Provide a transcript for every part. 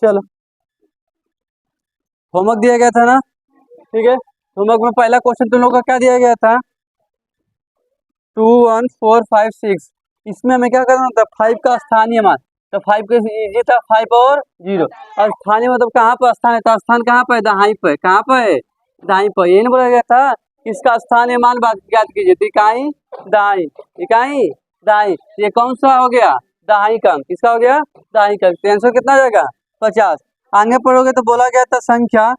चलो, होमवर्क दिया गया था ना, ठीक है। होमवर्क में पहला क्वेश्चन तुम लोग का क्या दिया गया था? 2 1 4 5 6। इसमें हमें क्या करना था? 5 का स्थानीय मान। तो 5 के इजी था, 5 और 0। और स्थानीय मतलब कहाँ पर स्थान है? तो स्थान कहाँ पर है? दाहिनी पर। कहाँ पर है? दाहिनी पर। ये नहीं बोला गया था इसका स्थानीय मान ज्ञात कीजिए। तो इकाई दाई, इकाई दाई। ये कौन सा हो गया? दाई का अंक। किसका हो गया? दाई का। तो आंसर कितना आ जाएगा? 50। आगे पढ़ोगे तो बोला गया था संख्या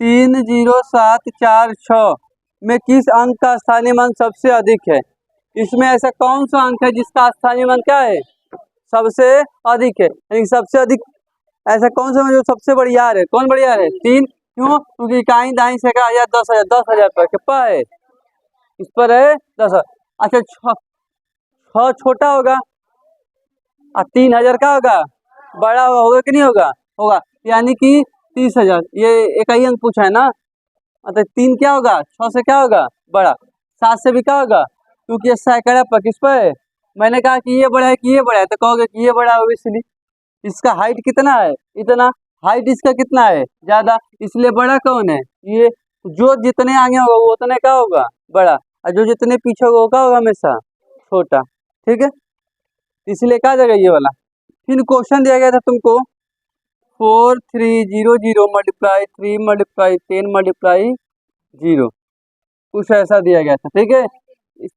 30746 में किस अंक का स्थानीय मान सबसे अधिक है? इसमें ऐसा कौन सा अंक है जिसका स्थानीय मान क्या है? सबसे अधिक है। यानी सबसे अधिक ऐसा कौन सा जो सबसे बढ़िया है? कौन बढ़िया है? 3। क्यों? क्योंकि इकाई दाई से का 10,000, 10,000 पर कितना है? इस पर है 10,000। अच्छा, छ छोटा होगा और 3,000 का होगा बड़ा होगा कि नहीं होगा? होगा। यानी कि 30,000। ये एक ही अंक पूछा है ना। मतलब 3 क्या होगा? 6 से क्या होगा? बड़ा। 7 से भी क्या होगा? क्योंकि ये सैकड़ा पर किस पर है? मैंने कहा कि ये बड़ा है कि ये बड़ा है, तो कहोगे कि ये बड़ा है ऑब्वियसली। इसका हाइट कितना है? इतना। हाइट इसका कितना है? ज्यादा, इसलिए बड़ा कौन है? ये। जो जितने आगे होगा वो उतने का होगा बड़ा, और जो जितने पीछे होगा वो का होगा हमेशा छोटा। ठीक है, इसलिए क्या जगह ये वाला। फिर क्वेश्चन दिया गया था तुमको 4300 मल्टीप्लाई 3 मल्टीप्लाई 10 मल्टीप्लाई 0। कुछ ऐसा दिया गया था, ठीक है। इस,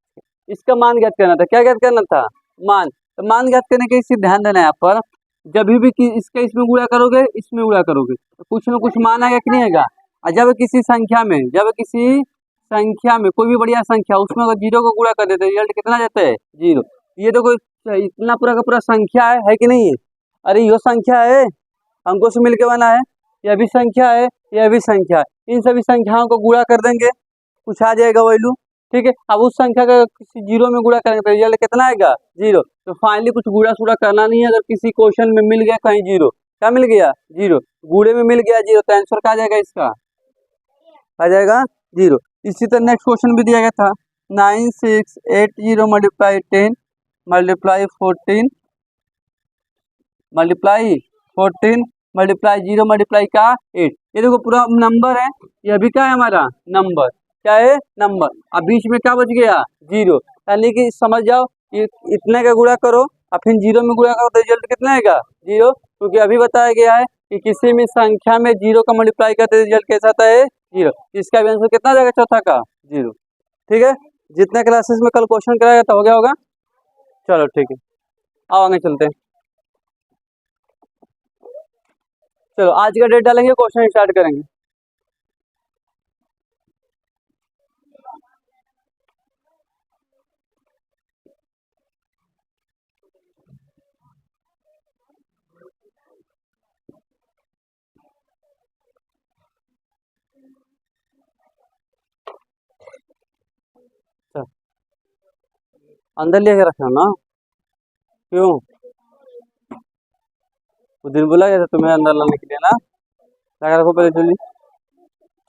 इसका मान ज्ञात करना था। क्या ज्ञात करना था? मान। तो मान ज्ञात करने के इसी ध्यान देना है यहाँ पर। जब भी इसका इसमें गुणा करोगे, इसमें गुणा करोगे, तो कुछ ना कुछ मान आएगा कि नहीं आएगा? और जब किसी संख्या में कोई भी बढ़िया संख्या उसमें अगर 0 को गुणा कर देते रिजल्ट कितना देता है? 0। ये तो कोई इतना पूरा का पूरा संख्या है कि नहीं है? अरे यो संख्या है, अंकों से मिलके बना है। यह भी संख्या है, यह भी संख्या है। इन सभी संख्याओं को गुणा कर देंगे, कुछ आ जाएगा वैल्यू। ठीक है, अब उस संख्या का किसी 0 में गुणा करेंगे तो रिजल्ट कितना आएगा? 0। तो फाइनली कुछ गुणा सुड़ा करना नहीं है। अगर किसी क्वेश्चन में मिल गया कहीं 0, क्या मिल गया? 0। गुणे में मिल गया 0, तो आंसर क्या आ जाएगा इसका? आ जाएगा 0। इसी तरह नेक्स्ट क्वेश्चन भी दिया गया था 9680 multiply 10 multiply 14 multiply 14 multiply 0 multiply का 8। ये देखो पूरा नंबर है। ये भी क्या है हमारा? नंबर। क्या है? नंबर। अब बीच में क्या बच गया? 0। यानी कि समझ जाओ, इतने का गुणा करो और फिर 0 में गुणा करो तो रिजल्ट कितना आएगा? 0। क्योंकि अभी बताया गया है कि किसी भी संख्या में 0 का मल्टीप्लाई करते रिजल्ट कैसा आता है? 0। इसका भी आंसर कितना जाएगा? चौथा का 0। ठीक है, जितने क्लासेस में कल क्वेश्चन कराया था हो गया होगा। चलो ठीक है, आओ आगे चलते हैं। चलो आज का डेट डालेंगे, क्वेश्चन स्टार्ट करेंगे। चल, अंदर लेके रखना ना। क्यों? वो दिन बोला गया था तुम्हें अंदर लाने के लिए ना। लगा रखो पहले जल्दी।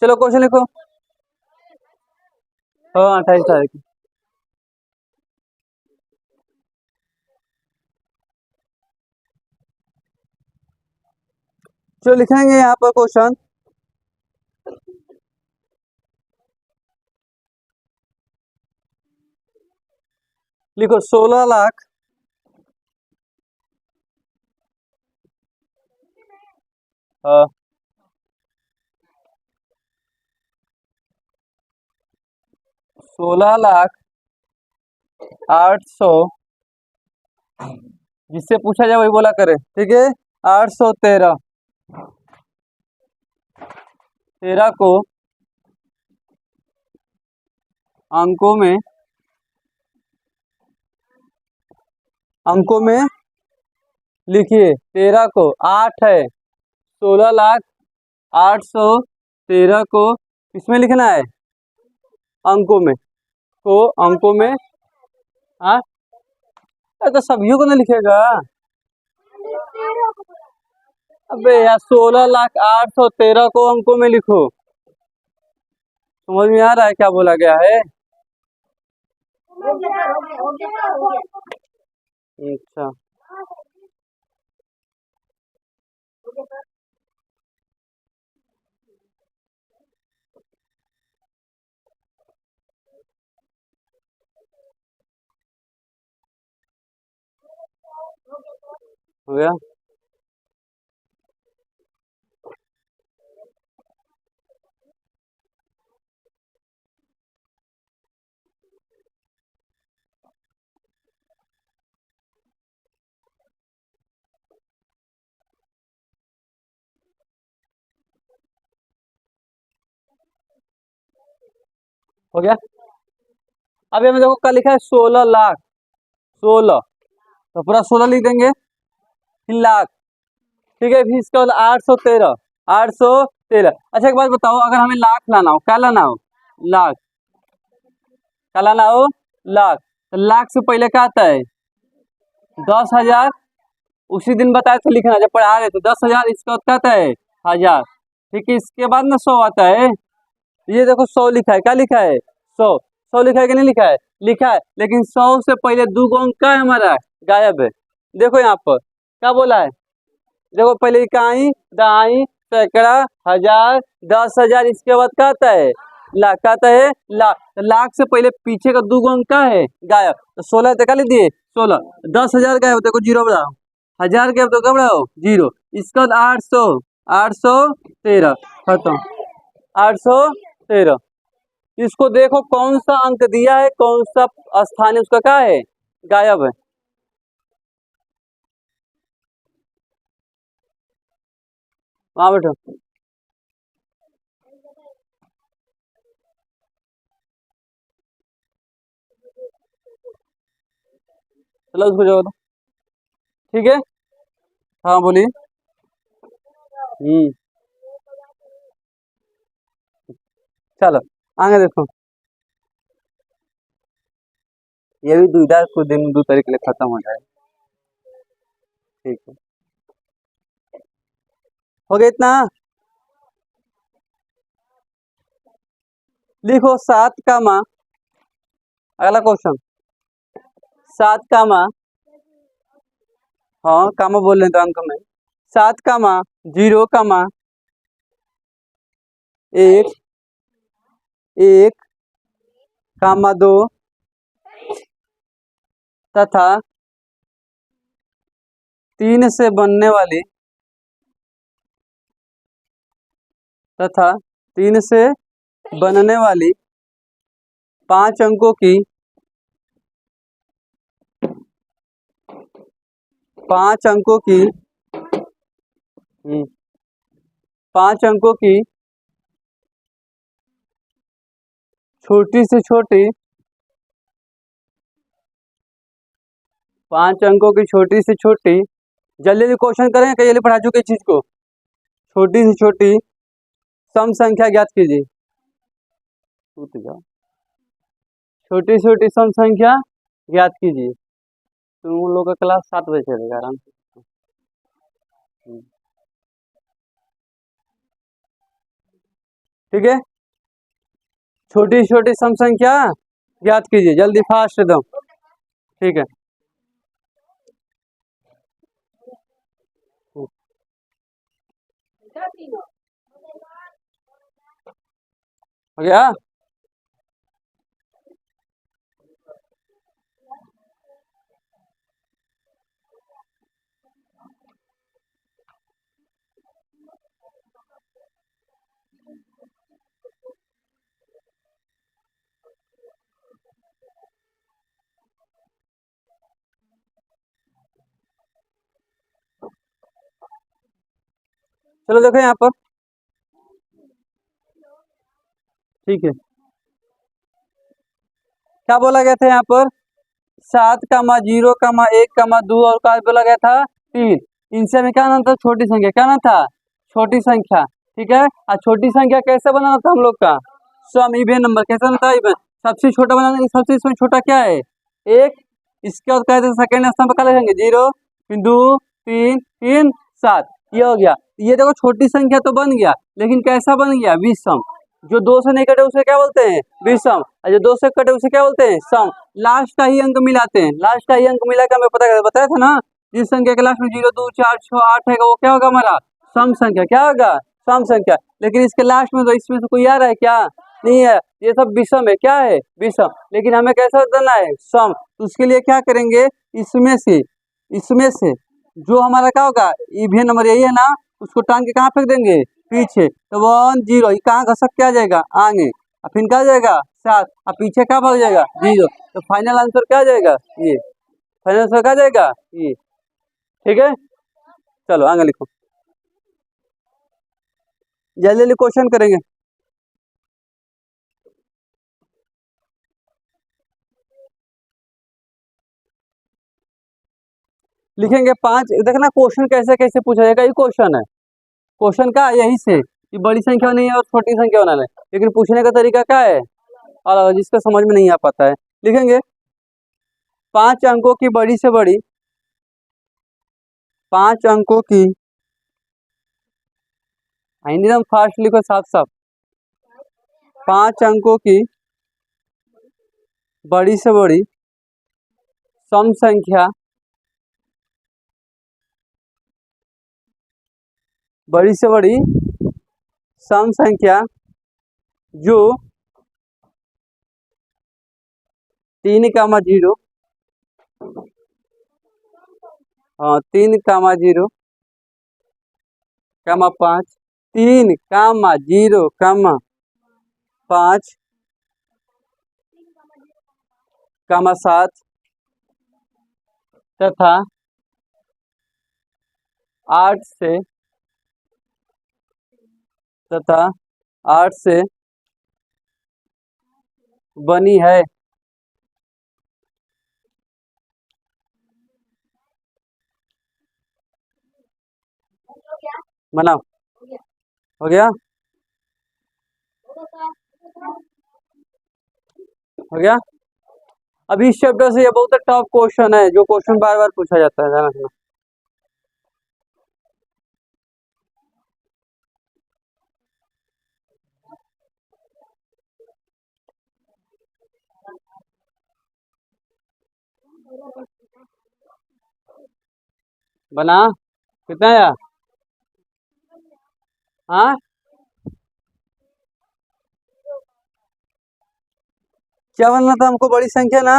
चलो क्वेश्चन लिखो। हाँ, 28 तारीख। चलो लिखेंगे यहाँ पर क्वेश्चन। लिखो 16 लाख 16,08,100 जिससे पूछा जाए वही बोला करे, ठीक है। 813 13 को अंकों में लिखिए। 13 को 8 है, 16,08,100 को किसमें लिखना है? अंकों में। तो अंकों में, हाँ, तो सभी को ना लिखेगा। अबे यार 16,08,100 को अंकों में लिखो। समझ में आ रहा है क्या बोला गया है? अच्छा, हो गया। हो गया। अभी हमें देखो क्या लिखा है, 16 लाख। 16, तो पूरा 16 लिख देंगे, फिर लाख। ठीक है, फिर इसके बाद 813। 813। अच्छा एक बात बताओ, अगर हमें लाख लाना हो, क्या लाना हो, लाख, क्या लाना हो, लाख, तो लाख से पहले क्या आता है, 10,000। उसी दिन बताए थे लिखना जब पढ़ा रहे थे, 10,000, इसका बाद क्या आता है, हजार। ठीक है, इसके बाद ना 100 आता है। ये देखो 100 लिखा है, क्या लिखा है, 100। 100 लिखा है कि नहीं लिखा है, लिखा है, लेकिन 100 से पहले दो गो अंक का है हमारा, गायब है। देखो यहाँ पर क्या बोला है, देखो पहले इकाई, दहाई, सैकड़ा, हजार, 10,000, इसके बाद क्या आता है, लाख, क्या आता है, लाख। तो लाख से पहले पीछे का दो अंक का है, गायब। तो 16 तक लिख दिए, 16। 10,000 गायब, देखो जीरो बढ़ाओ, हजार गायब तो क्या बढ़ाओ, जीरो। इसके बाद 800, 813, खत्म, 813। इसको देखो कौन सा अंक दिया है, कौन सा स्थान है उसका, क्या है, गायब है। वहां बैठो, चलो उसको जाओ तो। ठीक है, हाँ बोलिए। हम्म, चलो आगे देखो। ये भी दुविधा कुछ दिन, 2 तारीख के लिए खत्म हो जाए। ठीक है, हो गया इतना। लिखो 7 का माँ, अगला क्वेश्चन, 7 का माँ, हाँ कामा बोल रहे हैं तो अंक में, 7 का माँ, 0 का माँ, 1, 1 कामा 2 तथा 3 से बनने वाली, तथा 3 से बनने वाली 5 अंकों की, 5 अंकों की, 5 अंकों की छोटी से छोटी, 5 अंकों की छोटी से छोटी, जल्दी जल्दी क्वेश्चन करें, कई जल्दी पढ़ा चुके चीज को, छोटी से छोटी सम संख्या ज्ञात कीजिए। टूट जाओ, छोटी छोटी सम संख्या ज्ञात कीजिए। तुम लोग का क्लास 7 बजे चलेगा, आराम से। ठीक है, छोटी छोटी सम संख्या ज्ञात कीजिए, जल्दी फास्ट एकदम। ठीक है, हो गया। चलो देखो यहाँ पर, ठीक है, क्या बोला गया था यहाँ पर, 7 कामा 0 कामा 1 कामा 2 और क्या बोला गया था, 3। इनसे हमें क्या नाम था, छोटी संख्या, क्या नाम था, छोटी संख्या। ठीक है, और छोटी संख्या कैसे बनाना था हम लोग का, सम इवन नंबर, कैसे बनता है, इवन। सबसे छोटा बनाने के, सबसे इसमें छोटा क्या है, 1। इसके बाद कहते हैं सेकेंड स्थान पर क्या लिखेंगे, 0, फिर 2, 3, 3, 7, ये हो गया। ये देखो छोटी संख्या तो बन गया, लेकिन कैसा बन गया, विषम। जो 2 से नहीं कटे उसे क्या बोलते हैं, विषम, और जो 2 से कटे उसे क्या बोलते हैं, सम। लास्ट का ही अंक मिलाते हैं, लास्ट का ही अंक मिला के हमें पता बताया था ना, जिस संख्या के लास्ट में 0, 2, 4, 6, 8 है वो क्या होगा हमारा, सम संख्या, क्या होगा, सम संख्या। लेकिन इसके लास्ट में तो इसमें से कोई आ रहा है क्या, नहीं है, ये सब विषम है, क्या है, विषम। लेकिन हमें कैसा देना है, सम। तो उसके लिए क्या करेंगे, इसमें से, इसमें से जो हमारा क्या होगा इवन नंबर यही है ना, उसको टांग के कहाँ फेंक देंगे, पीछे। तो 1 0 ये कहाँ घसक के आ जाएगा, आगे, और फिर क्या आ जाएगा 7, और पीछे क्या भाग जाएगा 0। तो फाइनल आंसर क्या आ जाएगा ये, फाइनल आंसर क्या आ जाएगा ये। ठीक है, चलो आगे लिखो, जल्दी जल्दी क्वेश्चन करेंगे। लिखेंगे 5। देखना क्वेश्चन कैसे कैसे पूछा जाएगा, ये क्वेश्चन है। क्वेश्चन का यही से कि बड़ी संख्या नहीं है और छोटी संख्या बनाना है, लेकिन पूछने का तरीका क्या है अलग, जिसका समझ में नहीं आ पाता है। लिखेंगे 5 अंकों की बड़ी से बड़ी, 5 अंकों की, एकदम फास्ट लिखो साफ साफ, 5 अंकों की बड़ी से बड़ी सम संख्या, बड़ी से बड़ी सम संख्या जो 3, 0, हाँ 3, 0, 5, 3, 0, 5, 7 तथा 8 से, तथा 8 से बनी है। बनाओ, हो गया, हो गया। अभी इस चैप्टर से ये बहुत टफ क्वेश्चन है, जो क्वेश्चन बार बार पूछा जाता है, ध्यान रखना। बना कितना आया, हाँ क्या बनना था हमको, बड़ी संख्या ना,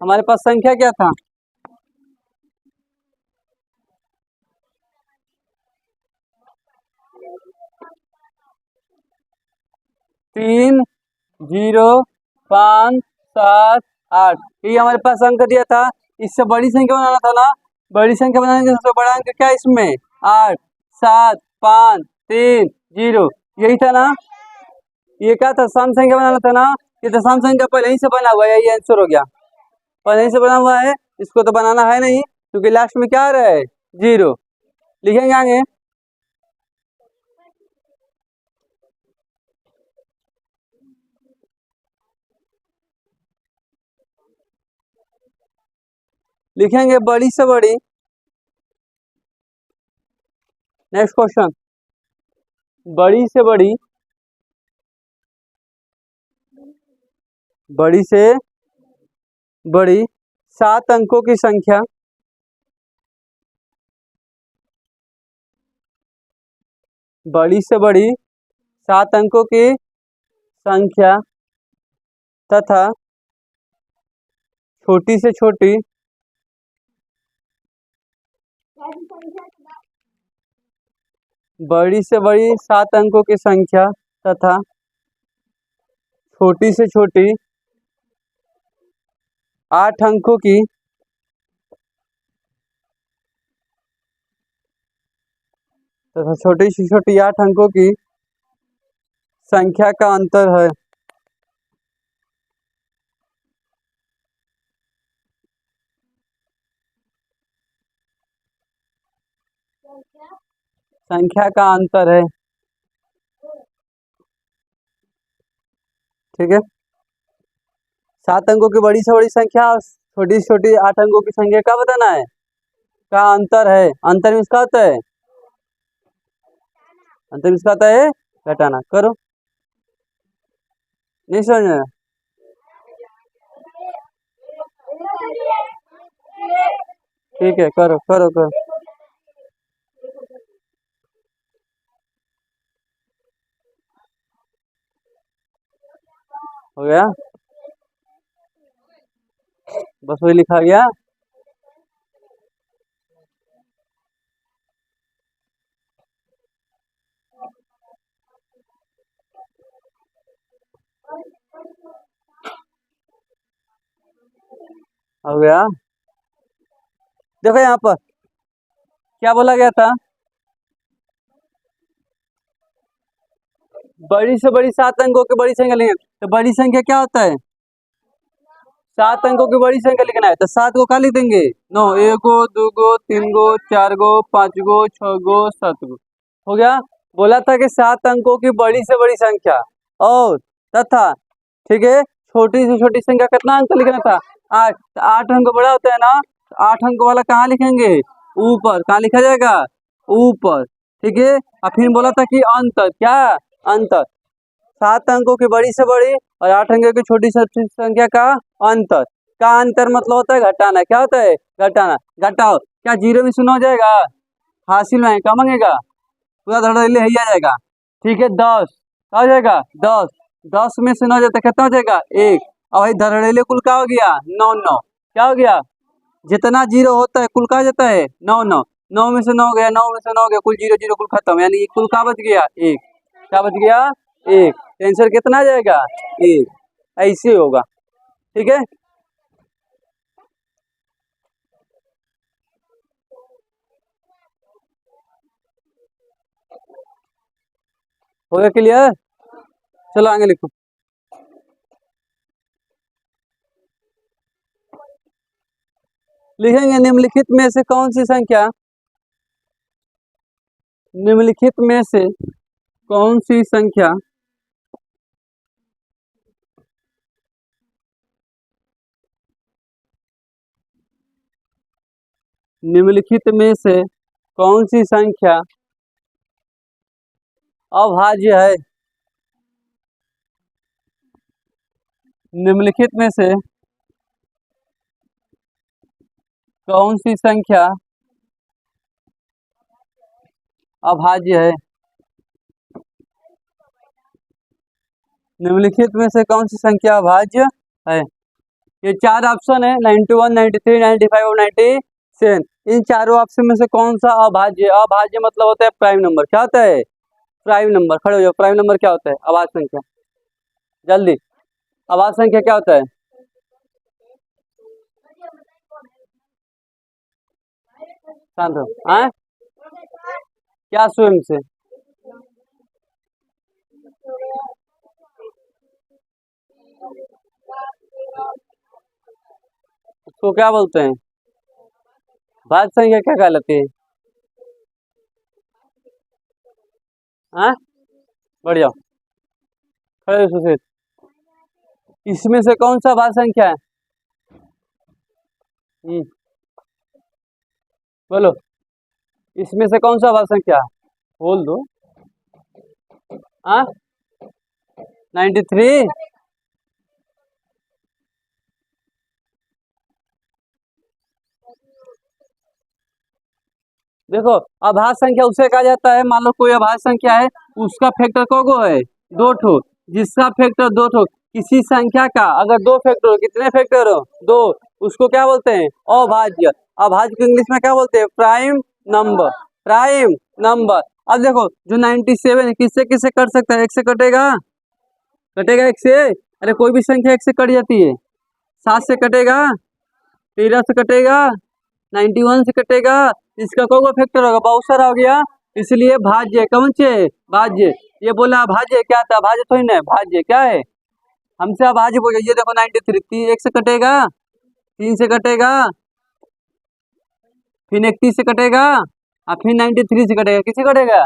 हमारे पास संख्या क्या था, 3 0 5 7 8, ये हमारे पास अंक दिया था। इससे बड़ी संख्या बनाना था ना, बड़ी संख्या बनाने के सबसे बड़ा अंक क्या है इसमें, 8 7 5 3 0, यही था ना। ये क्या था, सम संख्या बनाना था ना, ये तो सम संख्या पहले ही से बना हुआ है, यही आंसर हो गया, पहले ही से बना हुआ है, इसको तो बनाना है नहीं, क्योंकि लास्ट में क्या आ रहा है 0। लिखेंगे आगे, लिखेंगे बड़ी से बड़ी, नेक्स्ट क्वेश्चन, बड़ी से बड़ी, बड़ी से बड़ी 7 अंकों की संख्या, बड़ी से बड़ी 7 अंकों की संख्या तथा छोटी से छोटी, बड़ी से बड़ी 7 अंकों की संख्या तथा छोटी से छोटी 8 अंकों की, तथा छोटी से छोटी 8 अंकों की संख्या का अंतर है। संख्या का अंतर है, ठीक है। 7 अंकों की बड़ी से बड़ी संख्या और छोटी से छोटी 8 अंकों की संख्या का बताना है, का अंतर है, अंतर में इसका होता है, अंतर में इसका होता है घटाना। करो, नहीं समझ में आया? ठीक है, करो करो करो, हो गया, बस वही लिखा गया। हो गया। देखो यहाँ पर क्या बोला गया था, बड़ी से बड़ी 7 अंकों की बड़ी संख्या लेंगे। तो बड़ी संख्या क्या होता है, 7 अंकों की बड़ी संख्या लिखना है। तो 7 को क्या लिख देंगे, 9, 1 गो 2 गो 3 गो 4 गो 5 गो 6 गो 7 गो। हो गया। बोला था कि 7 अंकों की बड़ी से बड़ी संख्या और तथा, ठीक है, छोटी से छोटी संख्या कितना अंक लिखना था, 8। तो 8 अंक बड़ा होता है ना, तो 8 अंक वाला कहाँ लिखेंगे, ऊपर। कहाँ लिखा जाएगा, ऊपर। ठीक है। और फिर बोला था कि अंतर, क्या अंतर, 7 अंकों की बड़ी से बड़ी और 8 अंकों की छोटी से छोटी संख्या का अंतर। का अंतर मतलब होता है घटाना। क्या होता है, घटाना। घटाओ, क्या 0 में 0 हो जाएगा, हासिल में क्या मांगेगा, पूरा धड़ल्ले ही आ जाएगा। ठीक है। 10 आ जाएगा, 10 10 में से 9 जाता कितना हो जाएगा, 1। और भाई धड़ल्ले कुल क्या हो गया, 9 9। क्या हो गया, जितना 0 होता है कुल क्या जाता है, 9 9। 9 में से 9 गया, 9 में से 9 गया, कुल 0 0 कुल खत्म, यानी कुल क्या बच गया, 1। क्या बच गया, 1। आंसर कितना आ जाएगा, 1। ऐसे होगा। ठीक है। हो गया क्लियर। चलो आगे लिखो। लिखेंगे निम्नलिखित में से कौन सी संख्या, निम्नलिखित में से कौन सी संख्या निम्नलिखित में से कौन सी संख्या अभाज्य है। निम्नलिखित में से कौन सी संख्या अभाज्य है। निम्नलिखित में से कौन सी संख्या अभाज्य है। ये 4 ऑप्शन है, 91, 93, 95 और 97। इन चारों ऑप्शन में से कौन सा अभाज्य, अभाज्य मतलब होता है प्राइम नंबर। क्या होता है, प्राइम नंबर। खड़े हो जाओ, प्राइम नंबर क्या होता है, अभाज्य संख्या। जल्दी, अभाज्य संख्या क्या होता है, शांत हो। हाँ, क्या स्वयं से, उसको क्या बोलते हैं, भाज्य संख्या क्या कहलाती है। हाँ, बढ़ जाओ, खड़े हो सुशील। इसमें से कौन सा भाज्य संख्या है, बोलो। इसमें से कौन सा भाज्य संख्या, बोल दो। हाँ, 93। देखो, अभाज्य संख्या उसे कहा जाता है, मान लो कोई अभाज्य संख्या है, उसका फैक्टर को है, 2 ठो, जिसका फैक्टर 2 ठो। किसी संख्या का अगर 2 फैक्टर हो, कितने फैक्टर हो, 2, उसको क्या बोलते हैं, अभाज्य। अभाज्य को इंग्लिश में क्या बोलते हैं, प्राइम नंबर। Prime number. अब देखो, जो 97 है किससे किससे कट सकता है, 1 से कटेगा, कटेगा 1 से। अरे कोई भी संख्या 1 से कट जाती है। 7 से कटेगा, 13 से कटेगा, 91 से कटेगा। इसका कोई फैक्टर होगा, बहुत सारा हो गया, इसलिए भाज्य। कौन से, भाज्य। ये बोला भाज्य, क्या था, भाज्य थोड़ी ना है, भाज्य क्या है, हमसे अभाज्य बोल। ये देखो 93, 1 से कटेगा, 3 से कटेगा, फिर 31 से कटेगा, और फिर 93 से कटेगा, किसे कटेगा,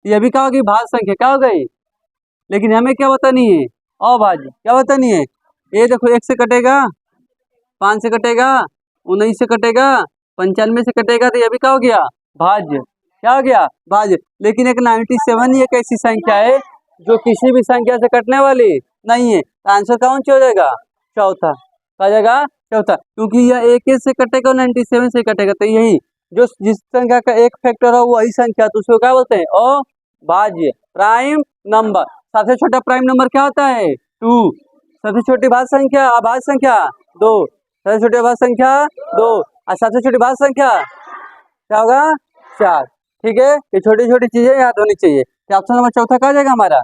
ये भी क्या होगी, भाज्य संख्या क्या हो गई। लेकिन हमें क्या बतानी है, अभाज्य। क्या बतानी है, ये देखो 1 से कटेगा, 5 से कटेगा, 19 से कटेगा, 95 से कटेगा, तो ये भी क्या हो गया, भाज्य। क्या हो गया, भाज्य। लेकिन एक 97 ही एक ऐसी संख्या है जो किसी भी संख्या से कटने वाली नहीं है। तो आंसर कौन सा हो जाएगा, चौथा। आ जाएगा चौथा, क्योंकि यह 1 से कटेगा और 97 से कटेगा। तो यही जो जिस संख्या का एक फैक्टर हो वही संख्या, तो उसको क्या बोलते हैं, अभाज्य, प्राइम नंबर। सबसे छोटा प्राइम नंबर क्या होता है, 2। सबसे छोटी भाज्य संख्या, अभाज्य संख्या 2। सबसे छोटी भाज्य संख्या 2, और सबसे छोटी भाज्य संख्या क्या होगा, 4। ठीक है। ये छोटी छोटी चीजें याद होनी चाहिए। ऑप्शन नंबर चौथा क्या जाएगा हमारा,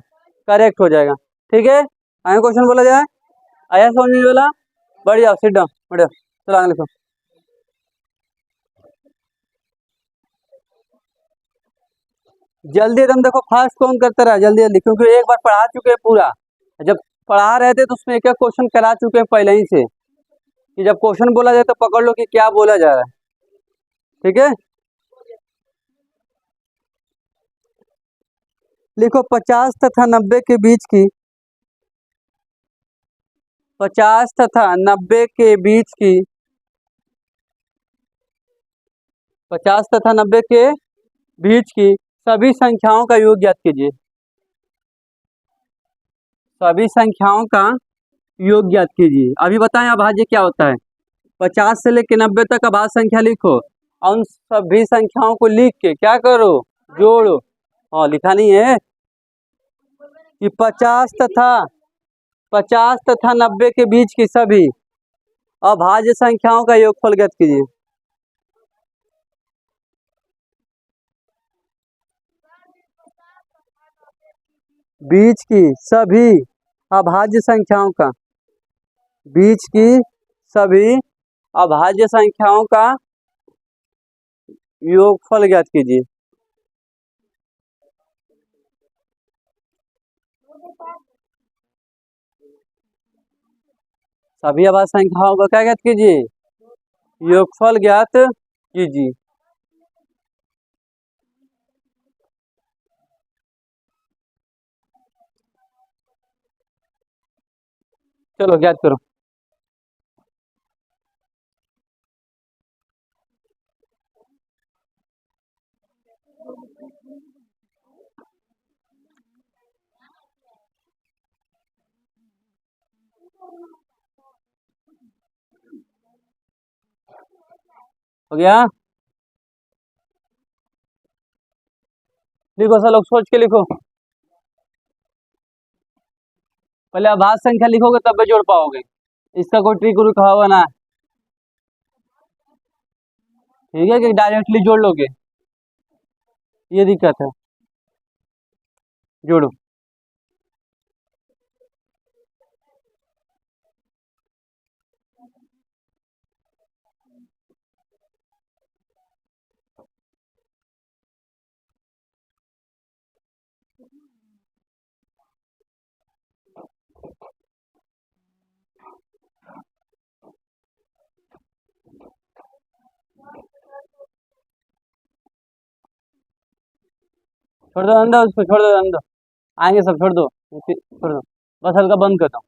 करेक्ट हो जाएगा। ठीक है। आगे क्वेश्चन बोला जाए, आया समझ में वाला, बढ़िया, सिट डाउन, बढ़िया। चलो आगे लिखो। जल्दी एकदम देखो, फास्ट कौन करता रहा, जल्दी जल्दी, क्योंकि एक बार पढ़ा चुके हैं पूरा। जब पढ़ा रहे थे तो उसमें एक एक क्वेश्चन करा चुके हैं पहले ही से, कि जब क्वेश्चन बोला जाए तो पकड़ लो कि क्या बोला जा रहा है। ठीक है, लिखो 50 तथा 90 के बीच की, 50 तथा 90 के बीच की, 50 तथा 90 के बीच की सभी संख्याओं का योग ज्ञात कीजिए। सभी संख्याओं का योग ज्ञात कीजिए। अभी बताएं अभाज्य क्या होता है। 50 से लेकर 90 तक अभाज्य संख्या लिखो, और उन सभी संख्याओं को लिख के क्या करो, जोड़ो। हाँ, लिखा नहीं है कि 50 तथा 90 के बीच की सभी अभाज्य संख्याओं का योगफल ज्ञात कीजिए। बीच की सभी अभाज्य संख्याओं का, बीच की सभी अभाज्य संख्याओं का योगफल ज्ञात कीजिए। सभी अभाज्य संख्याओं का क्या ज्ञात कीजिए, योगफल ज्ञात कीजिए। चलो ज्ञात करो। हो गया, लिखो सब लोग, सोच के लिखो। पहले अभाज्य संख्या लिखोगे तब भी जोड़ पाओगे, इसका कोई ट्रिक उरिक हुआ ना। ठीक है, कि डायरेक्टली जोड़ लोगे, ये दिक्कत है। जोड़ो। छोड़ दो अंदर, उसको छोड़ दो अंदर, आएंगे सब, छोड़ दो, छोड़ दो, बस हल्का बंद कर दो।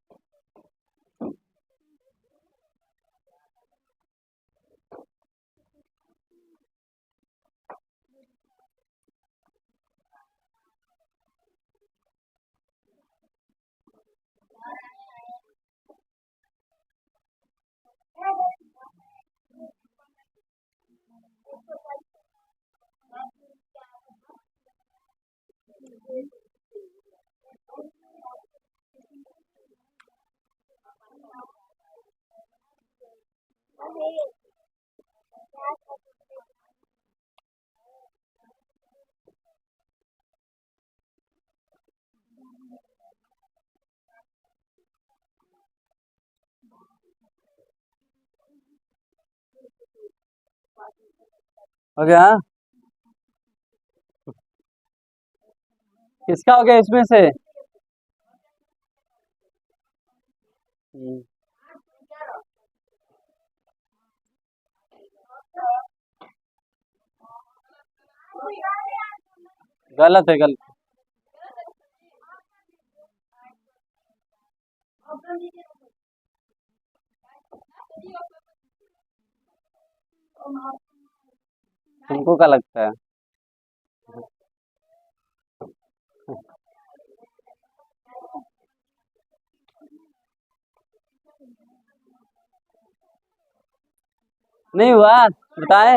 हो गया, किसका हो गया इसमें से? गलत है, गलत। तुमको क्या लगता है? नहीं हुआ, बताए।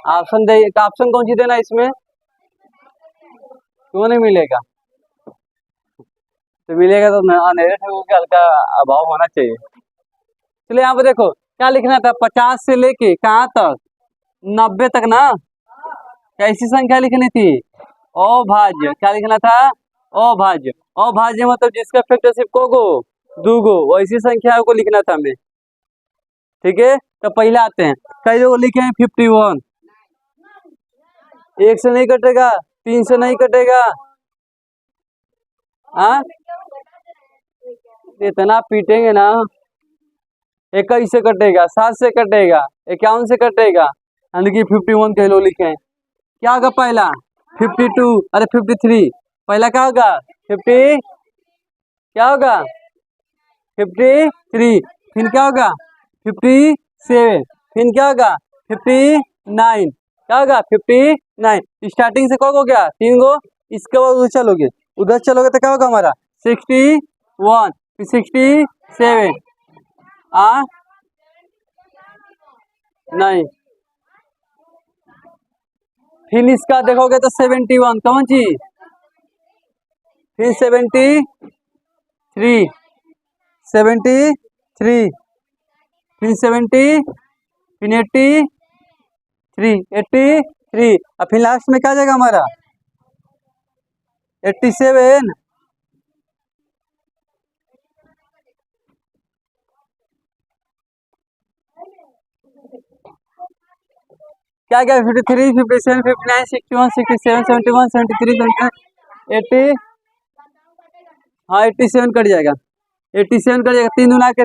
ऑप्शन दे, ऑप्शन कौन सी देना इसमें? क्यों नहीं मिलेगा? तो मिलेगा तो अंधेरे ठगों के हल्का अभाव होना चाहिए। चलिए यहाँ पे देखो क्या लिखना था, 50 से लेके कहाँ तक, 90 तक ना। कैसी संख्या लिखनी थी? अभाज्य। क्या लिखना था? अभाज्य। अभाज्य मतलब जिसका फैक्टर सिर्फ को दूगो वैसी संख्याओं को लिखना था हमें। ठीक है, तो पहले आते हैं। कई लोग लिखे हैं 51। एक से नहीं कटेगा, 3 से नहीं कटेगा। हाँ, इतना पीटेंगे ना। 21 से कटेगा, 7 से कटेगा, 51 से कटेगा, यानी कि 51 के लोग लिखे हैं। क्या होगा पहला? 52, अरे 53। पहला क्या होगा? 50, क्या होगा? 53। फिर क्या होगा? 57। फिर क्या होगा? 59। क्या होगा? 59। स्टार्टिंग से कौन हो गया? 3 गो। इसके बाद उधर चलोगे तो क्या होगा हमारा? 61, फिर 67। आ नहीं, फिर इसका देखोगे तो 71, कौन चीज? फिर 73, 73, फिर 70, फिर 83, 83, और फिर लास्ट में क्या जाएगा हमारा? 87। क्या क्या? 53, 57, 59, 61, 67, 71, 73, 79, 80। हाँ, 87 कट जाएगा। 87 कट जाएगा। 3 दूना के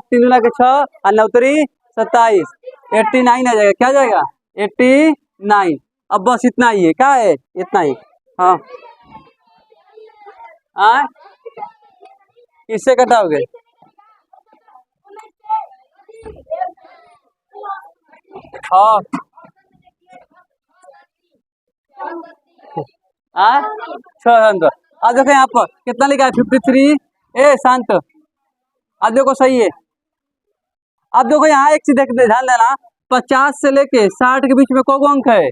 6 और 9 27। 89 आ जाएगा। क्या जाएगा? 89। अब बस इतना ही है। क्या है? इतना ही। हाँ, हाँ, किससे कटाओगे? हाँ, हाँ, 6 अब देखो यहाँ पर कितना लिखा है? 53। ए शांत, अब देखो सही है। अब देखो यहाँ एक चीज देखते ध्यान देना। 50 से लेके 60 के बीच में कौ गो अंक है?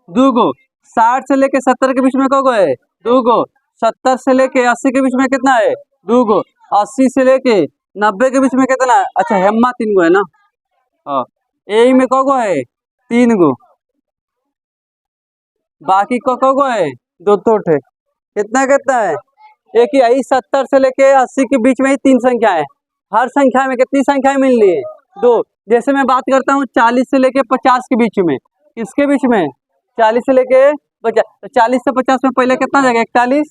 2 गो। 60 से लेके 70 के बीच में कौ गो है? 2 गो। 70 से लेके 80 के बीच में कितना है? 2 गो। 80 से लेके 90 के बीच में कितना है? अच्छा, हेम्मा 3 गो है ना। हाँ, ए में कौ गो है? 3 गो। बाकी कौ गो है? दो तो थे। कितना कितना है? एक ही यही 70 से लेके 80 के बीच में ही 3 संख्या है। हर संख्या में कितनी संख्याएं मिल रही है? 2। जैसे मैं बात करता हूँ 40 से लेके 50 के बीच में। किसके बीच में? 40 से लेके 50। तो 40 से 50 में पहले कितना जाएगा? 41।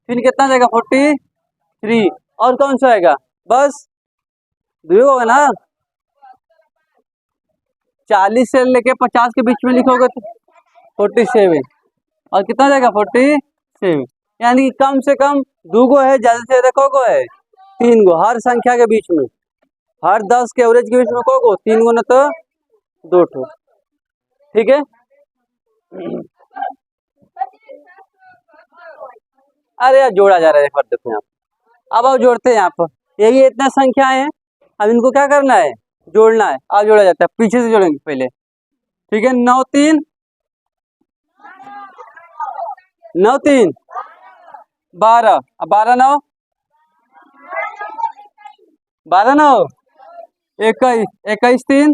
फिर कितना जाएगा? 43। और कौन सा आएगा? बस 2 होगा ना। 40 से लेके 50 के बीच में लिखोगे तो 47। और कितना जाएगा? 47। यानी कि कम से कम 2 गो है, ज्यादा से ज्यादा कौ गो है? 3 गो। हर संख्या के बीच में, हर 10 के एवरेज के बीच में कौ गो? 3 गो, न तो 2 ठो। ठीक है। अरे यार, जोड़ा जा रहा है, एक बार देखो यहाँ पर। अब जोड़ते हैं यहाँ पर। यही इतना संख्याएं हैं। अब इनको क्या करना है? जोड़ना है। अब जोड़ा जाता है, पीछे से जोड़ेंगे पहले। ठीक है, 9 3, 9 3 12, अब 12 9, 12 9 21, 21 3,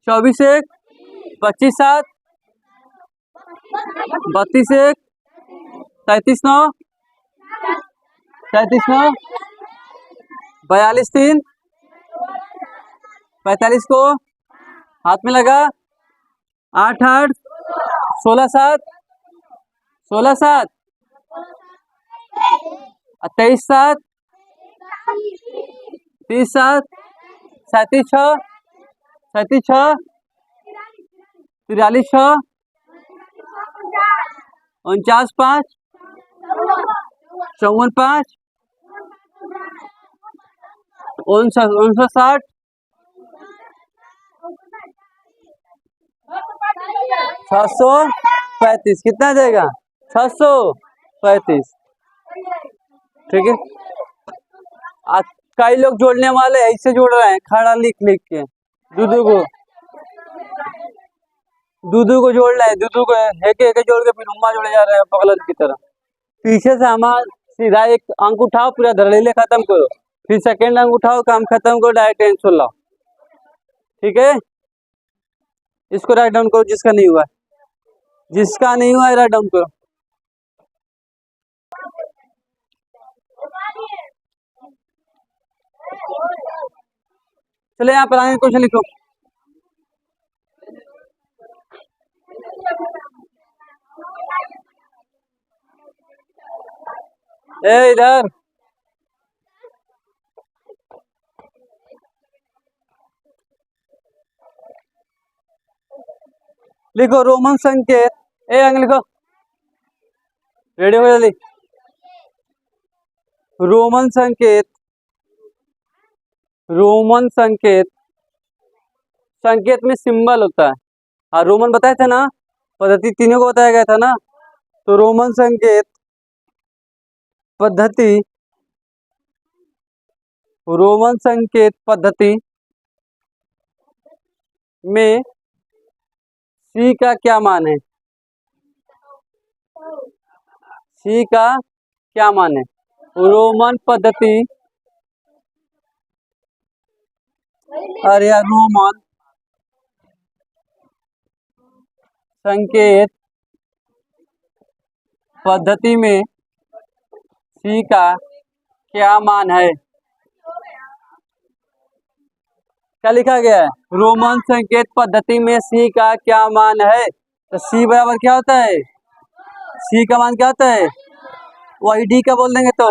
24 1, 25 7, 32 1, 37 9, 37 9, 42 3, 45 को हाथ में लगा, 8 8, 16 7, 16 7, 23 7, 30 7, 37 6, 37 6, 43 6, 49 5, 54 5, 59 635। कितना देगा? 635। ठीक है। आज कई लोग जोड़ने वाले ऐसे जोड़ रहे हैं, खड़ा लिख लिख के। दूधू को जोड़ रहे हैं। दूधू को एक जोड़ के फिर उम्मा जोड़े जा रहे हैं पगलन की तरह। पीछे से हमारा सीधा एक अंक उठाओ, पूरा धड़ेले खत्म करो। फिर सेकेंड अंक उठाओ, काम खत्म करो, डायरेक्ट आंसर लाओ। ठीक है। इसको राइट डाउन करो, जिसका नहीं हुआ राइट डाउन करो। चलो यहाँ पर आगे क्वेश्चन लिखो। इधर लिखो रोमन संकेत। आगे लिखो, रेडी हो जल्दी। रोमन संकेत, रोमन संकेत, संकेत में सिंबल होता है। हाँ, रोमन बताया था ना, पद्धति तीनों को बताया गया था ना। तो रोमन संकेत पद्धति, रोमन संकेत पद्धति में सी का क्या मान है? सी का क्या मान है? रोमन पद्धति, अरे यार, रोमन संकेत पद्धति में सी का क्या मान है? क्या लिखा गया है? रोमन संकेत पद्धति में सी का क्या मान है? तो सी बराबर क्या होता है? सी का मान क्या होता है? वही डी का बोल देंगे तो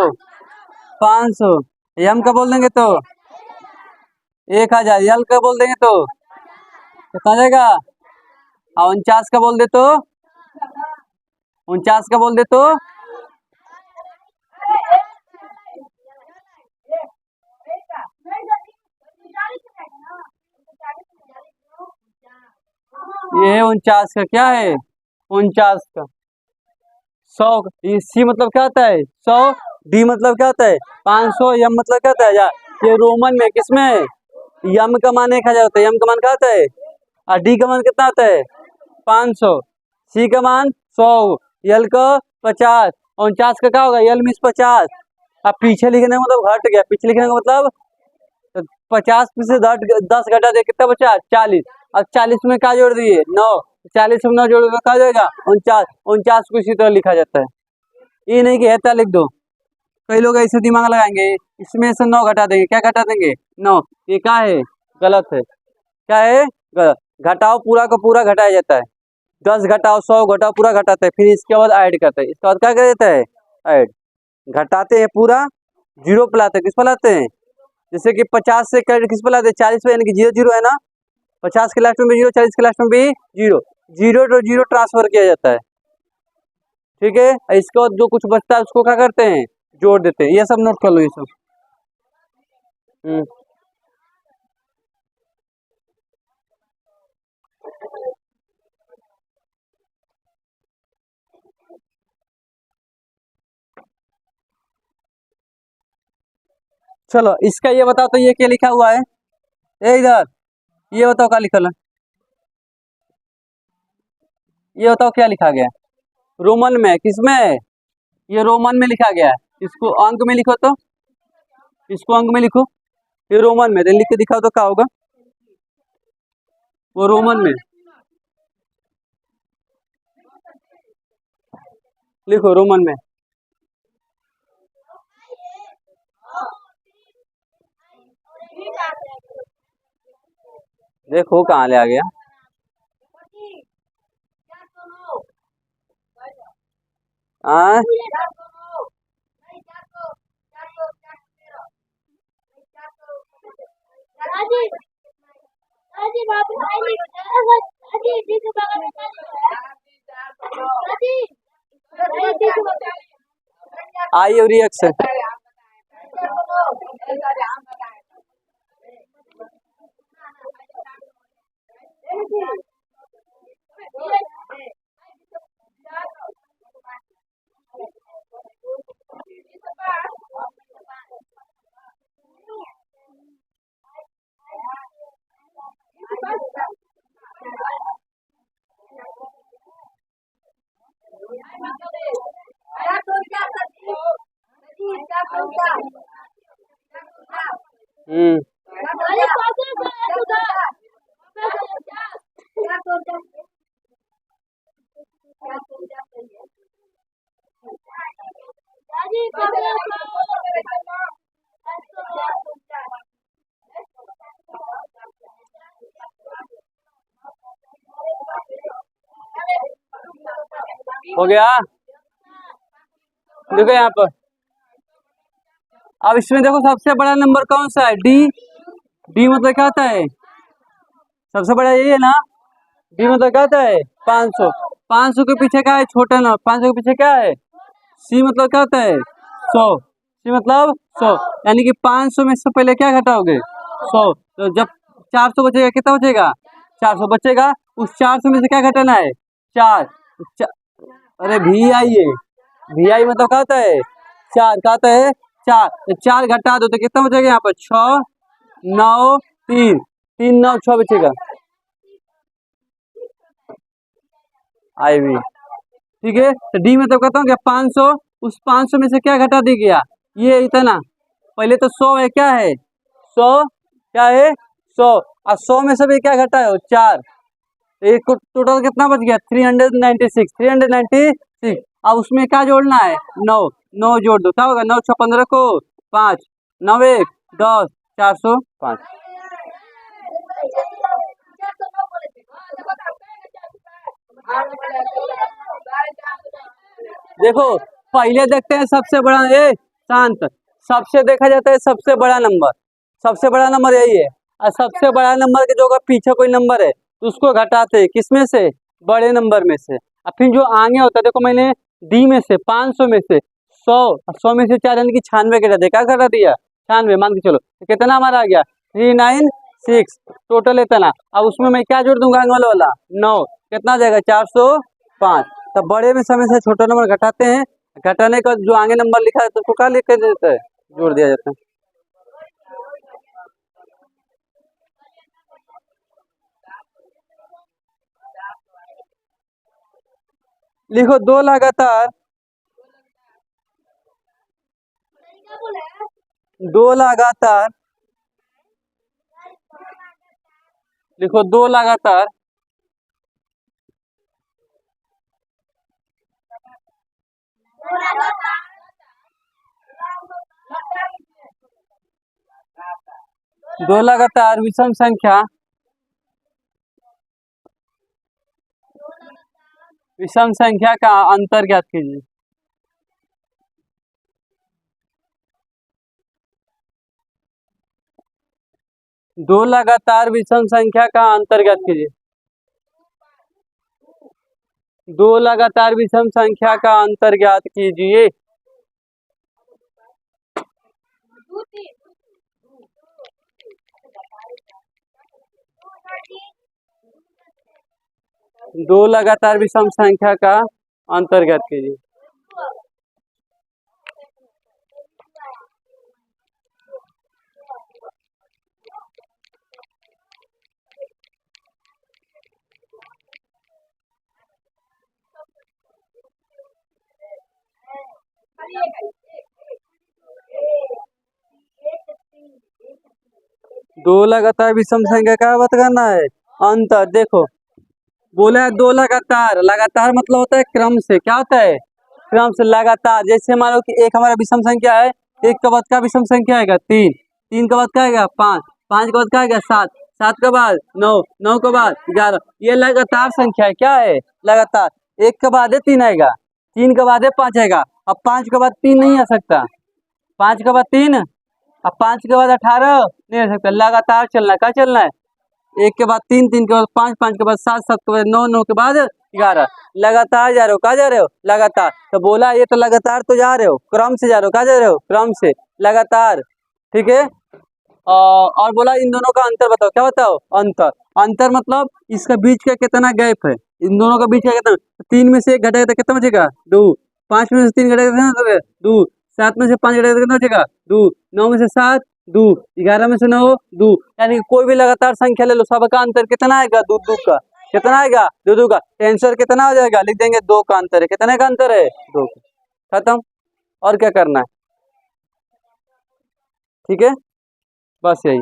500, एम का बोल देंगे तो 1000, एल का बोल देंगे तो कितना जाएगा? 49 का बोल दे तो 49 का बोल दे तो ये 49 का क्या है? 49 का 100। सी मतलब क्या होता है? 100। डी मतलब क्या होता है? 500। एम मतलब क्या होता है यार? ये रोमन में किसमें? एम का मान 1000 होता है। एम का मान क्या होता है? और डी का मान कितना होता है? 500। सी का मान 100, एल का 50, 49 का क्या होगा? L means 50। अब पीछे लिखने का मतलब घट गया, पीछे लिखने का मतलब 50 में से 10 घटा दे, कितना बचा? 40। अब 40 में क्या जोड़ दिए? 9। 40 में 9 जोड़ दो, क्या जाएगा? 49। 49 को इसी तरह लिखा जाता है, ये नहीं कि है लिख दो। कई लोग ऐसे दिमाग लगाएंगे, इसमें से 9 घटा देंगे। क्या घटा देंगे? 9। ये क्या है? गलत है। क्या है? गलत। घटाओ, पूरा का पूरा घटाया जाता है। 10 घटाओ, 100 घटाओ, पूरा घटाते हैं, फिर इसके बाद ऐड करते हैं। इसके बाद क्या कर देता है? ऐड। घटाते हैं पूरा, जीरो पे लाते हैं। किस पे लाते हैं? जैसे कि 50 से कैरेट किस पे लाते हैं? 40 पे, यानी कि 0 0 है ना। 50 के लास्ट में भी 0, 40 के लास्ट में भी 0। 0 to 0 ट्रांसफर किया जाता है, ठीक है। इसके बाद जो कुछ बचता है उसको क्या करते हैं? जोड़ देते हैं। ये सब नोट कर लो, ये सब। चलो, इसका ये बताओ तो ये क्या लिखा हुआ है? इधर ये बताओ क्या लिखा है? ये बताओ क्या लिखा गया है रोमन में? किसमें? ये रोमन में लिखा गया है। इसको अंक में लिखो तो, इसको अंक में लिखो। ये रोमन में लिख के दिखाओ तो क्या होगा? वो रोमन में लिखो, रोमन में। देखो कहाँ ले आ गया। हाँ, आई और रिएक्शन। हम्म, हो गया। देखो यहाँ पर, अब इसमें देखो सबसे बड़ा नंबर कौन सा है? डी। डी मतलब क्या होता है? सबसे बड़ा यही है ना। डी मतलब क्या होता है? 500। 500 के पीछे क्या है? छोटा नंबर। 500 के पीछे क्या है? सी मतलब क्या होता है? 100। सी मतलब 100। यानी कि 500 में से पहले क्या घटाओगे? 100। तो जब 400 बचेगा, कितना बचेगा? 400 बचेगा। उस 400 में से क्या घटाना है? 4। अरे भी आई है। भी आई मतलब क्या होता है? 4 का होता है 4। तो 4 घटा दो तो कितना बचेगा यहाँ पर? 6 9 3। 3 9 6 बचेगा। आई भी ठीक है। तो डी में तो कहता हूँ क्या? 500। उस 500 में से क्या घटा दी गया? ये इतना। पहले तो 100 है, क्या है? 100 क्या है? 100। और 100 में से भी क्या घटा है? 4। तो एक टोटल कितना बच गया? 396। 396। अब उसमें क्या जोड़ना है? 9। 9 जोड़ दो, क्या होगा? 9 6 15 को 5 9 1 10 405। देखो पहले देखते हैं सबसे बड़ा, ये शांत। सबसे देखा जाता है सबसे बड़ा नंबर। सबसे बड़ा नंबर यही है। और सबसे बड़ा नंबर के जो अगर पीछे कोई नंबर है तो उसको घटाते हैं किसमें से? बड़े नंबर में से। और फिर जो आगे होता है, देखो मैंने डी में से 500 में से 100, 100 में से 4 यानी कि 96 घटा दिया। क्या घटा दिया? 96 मान के चलो। तो कितना हमारा आ गया? 396। टोटल इतना। अब उसमें मैं क्या जोड़ दूंगा? आगे वाला 9। कितना आ जाएगा? 405। तो बड़े में समय से छोटा नंबर घटाते हैं। घटाने का जो आगे नंबर लिखा है तो उसको क्या लिख देते हैं? जोड़ दिया जाता है। लिखो दो लगातार। दो लगातार। लिखो दो लगातार। दो लगातार विषम संख्या। विषम संख्या का अंतर ज्ञात कीजिए। दो लगातार विषम संख्या का अंतर ज्ञात कीजिए। दो लगातार विषम संख्या का अंतर ज्ञात कीजिए। दो लगातार विषम संख्या का अंतर ज्ञात कीजिए। दो लगातार विषम संख्या का बात करना है। अंतर देखो, बोला है दो लगातार। लगातार मतलब होता है क्रम से। क्या होता है? क्रम से लगातार। जैसे मान लो कि एक हमारा विषम संख्या है। एक के बाद क्या विषम संख्या आएगा? 3। 3 के बाद क्या आएगा? 5। 5 के बाद क्या आएगा? 7। 7 के बाद 9। 9 के बाद 11। ये लगातार संख्या है। क्या है? लगातार। एक के बाद 3 आएगा। 3 के बाद 5 आएगा। अब 5 के बाद 3 नहीं आ सकता। 5 के बाद 3। अब 5 के बाद 18 नहीं आ सकता। लगातार चलना है। क्या चलना है? एक के बाद 3, 3 के बाद 5, 5 के बाद 7, 7 के बाद 9, 9 के बाद 11। लगातार जा रहे हो। कहाँ जा रहे हो? लगातार। तो बोला ये तो लगातार तो जा रहे हो, क्रम से जा रहे हो। कहाँ जा रहे हो? क्रम से। लगातार। ठीक है। और बोला इन दोनों का अंतर बताओ। क्या बताओ? अंतर। अंतर मतलब इसका बीच का कितना गैप है? इन दोनों का बीच का कितना? 3 में से 1 घटेगा तो कितना बचेगा? 2। 5 में से 3 घटेगा तो कितना बचेगा? 2। 7 में से 5 घटेगा तो कितना बचेगा? 2। 9 में से 7 2। 11 में से 9 2। यानी कि कोई भी लगातार संख्या ले लो, सबका अंतर कितना आएगा? 2 2 का। कितना आएगा? 2 2 का। आंसर कितना हो जाएगा? लिख देंगे 2 का अंतर है। कितने का अंतर है? 2 का। खत्म। और क्या करना है? ठीक है, बस यही।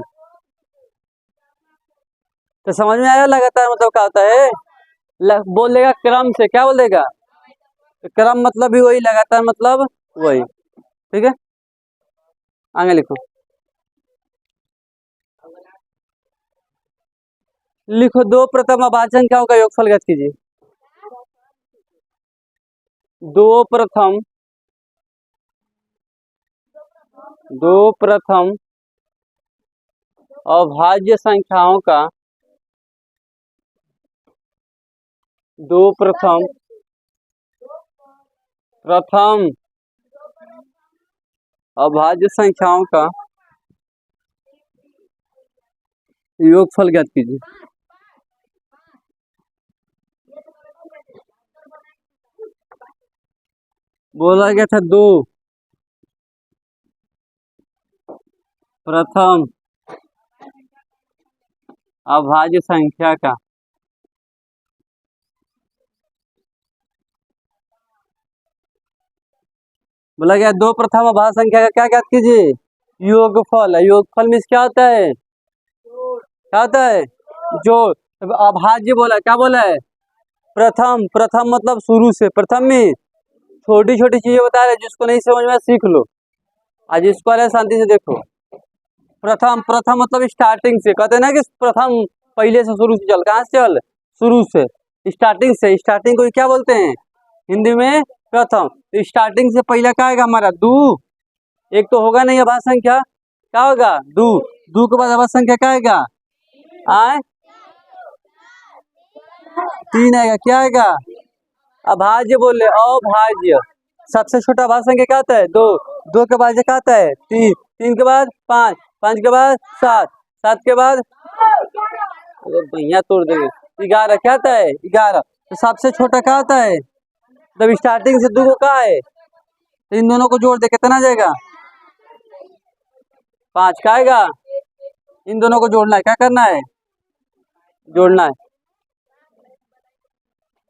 तो समझ में आया लगातार मतलब क्या होता है? बोल देगा क्रम से। क्या बोल देगा? तो क्रम मतलब भी वही, लगातार मतलब वही। ठीक है, आगे लिखो। लिखो दो प्रथम अभाज्य संख्याओं का योगफल ज्ञात कीजिए। दो प्रथम अभाज्य संख्याओं का प्रथम अभाज्य संख्याओं का योगफल ज्ञात कीजिए। बोला गया था दो प्रथम अभाज्य संख्या का बोला गया दो प्रथम अभाज्य संख्या का क्या ज्ञात कीजिए? योगफल। योगफल में क्या होता है? क्या होता है? जोड़। अभाज्य बोला, क्या बोला है? प्रथम। प्रथम मतलब शुरू से, प्रथम में छोटी छोटी चीजें बता रहे, जिसको नहीं समझ में सीख लो, आज इसको वाले शांति से देखो। प्रथम मतलब स्टार्टिंग से, कहते हैं ना कि प्रथम पहले से, शुरू से चल। कहाँ से चल? शुरू से, स्टार्टिंग से। स्टार्टिंग को क्या बोलते हैं हिंदी में? प्रथम। तो स्टार्टिंग से पहला क्या आएगा हमारा? दू। एक तो होगा नहीं अभाज्य संख्या, क्या होगा? दू। दू के बाद अभाज्य संख्या क्या आएगा? आए तीन आएगा। क्या आएगा? अभाज्य बोले, अभाज्य। सबसे छोटा अभाज्य संख्या क्या होता है? दो। दो के बाद क्या आता है? तीन। तीन के बाद पाँच। पाँच के बाद सात। सात के बाद भैया तोड़ देंगे 11। क्या आता है? 11। तो सबसे छोटा क्या होता है? जब स्टार्टिंग से दो को क्या है, तो इन दोनों को जोड़ दे, कितना आ जाएगा? 5 का आएगा। इन दोनों को जोड़ना है, क्या करना है? जोड़ना है।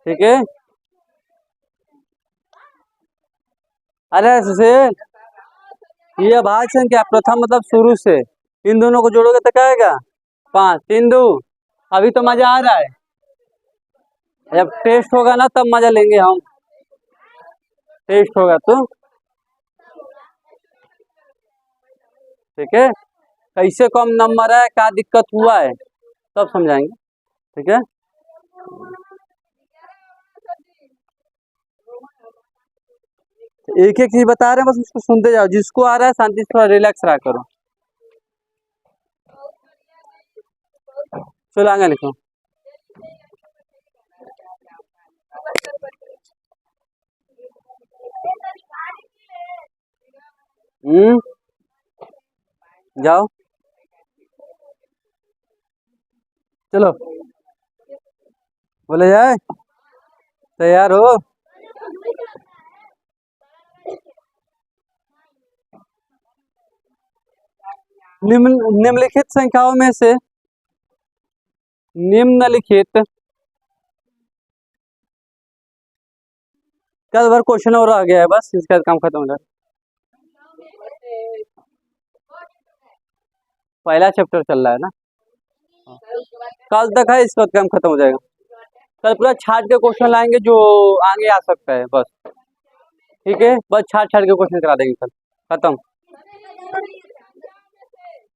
ठीक है। अरे ऐसे ये अभाज्य संख्या प्रथम मतलब शुरू से, इन दोनों को जोड़ोगे तो क्या आएगा? 5। 3 2। अभी तो मजा आ रहा है, जब टेस्ट होगा ना तब मजा लेंगे हम। टेस्ट होगा तो ठीक है, कैसे कम नंबर है, क्या दिक्कत हुआ है, सब समझाएंगे। ठीक है। एक एक चीज बता रहे हैं, बस उसको सुनते जाओ। जिसको आ रहा है शांति से थोड़ा रिलैक्स रहा करो। चलो आगे लिखो। जाओ चलो बोले जाए, तैयार हो? निम्नलिखित संख्याओं में से निम्नलिखित कल भर क्वेश्चन और आ गया है, बस इसका काम खत्म हो जाए। पहला चैप्टर चल रहा है ना, कल तक है, इसका काम खत्म हो जाएगा। कल पूरा छाट के क्वेश्चन लाएंगे जो आगे आ सकता है, बस। ठीक है, बस छाट छाट के क्वेश्चन करा देंगे, कल खत्म।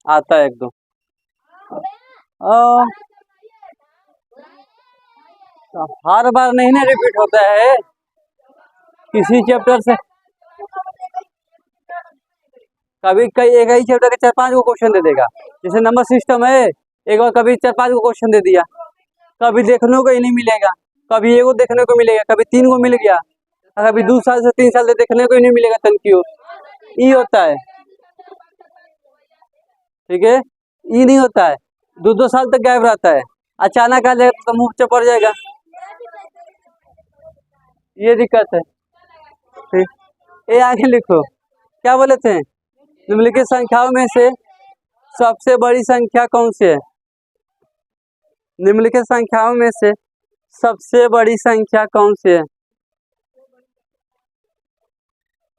आता है एक दो। हर बार नहीं ना रिपीट होता है, किसी चैप्टर से कभी कई एक ही चैप्टर के 4-5 को क्वेश्चन दे देगा। जैसे नंबर सिस्टम है, एक बार कभी 4-5 को क्वेश्चन दे दिया, कभी देखने को ही नहीं मिलेगा, कभी एगो देखने को मिलेगा, कभी 3 को मिल गया, कभी 2 साल से 3 साल से देखने को ही नहीं मिलेगा। तनक्यू ई होता है। ठीक है, ई नहीं होता है, 2-2 साल तक गायब रहता है, अचानक आ जाएगा तो मुंह चपड़ जाएगा, ये दिक्कत है। ठीक, ये आगे लिखो, क्या बोले थे? निम्नलिखित संख्याओं में से सबसे बड़ी संख्या कौन सी है? निम्नलिखित संख्याओं में से सबसे बड़ी संख्या कौन सी है?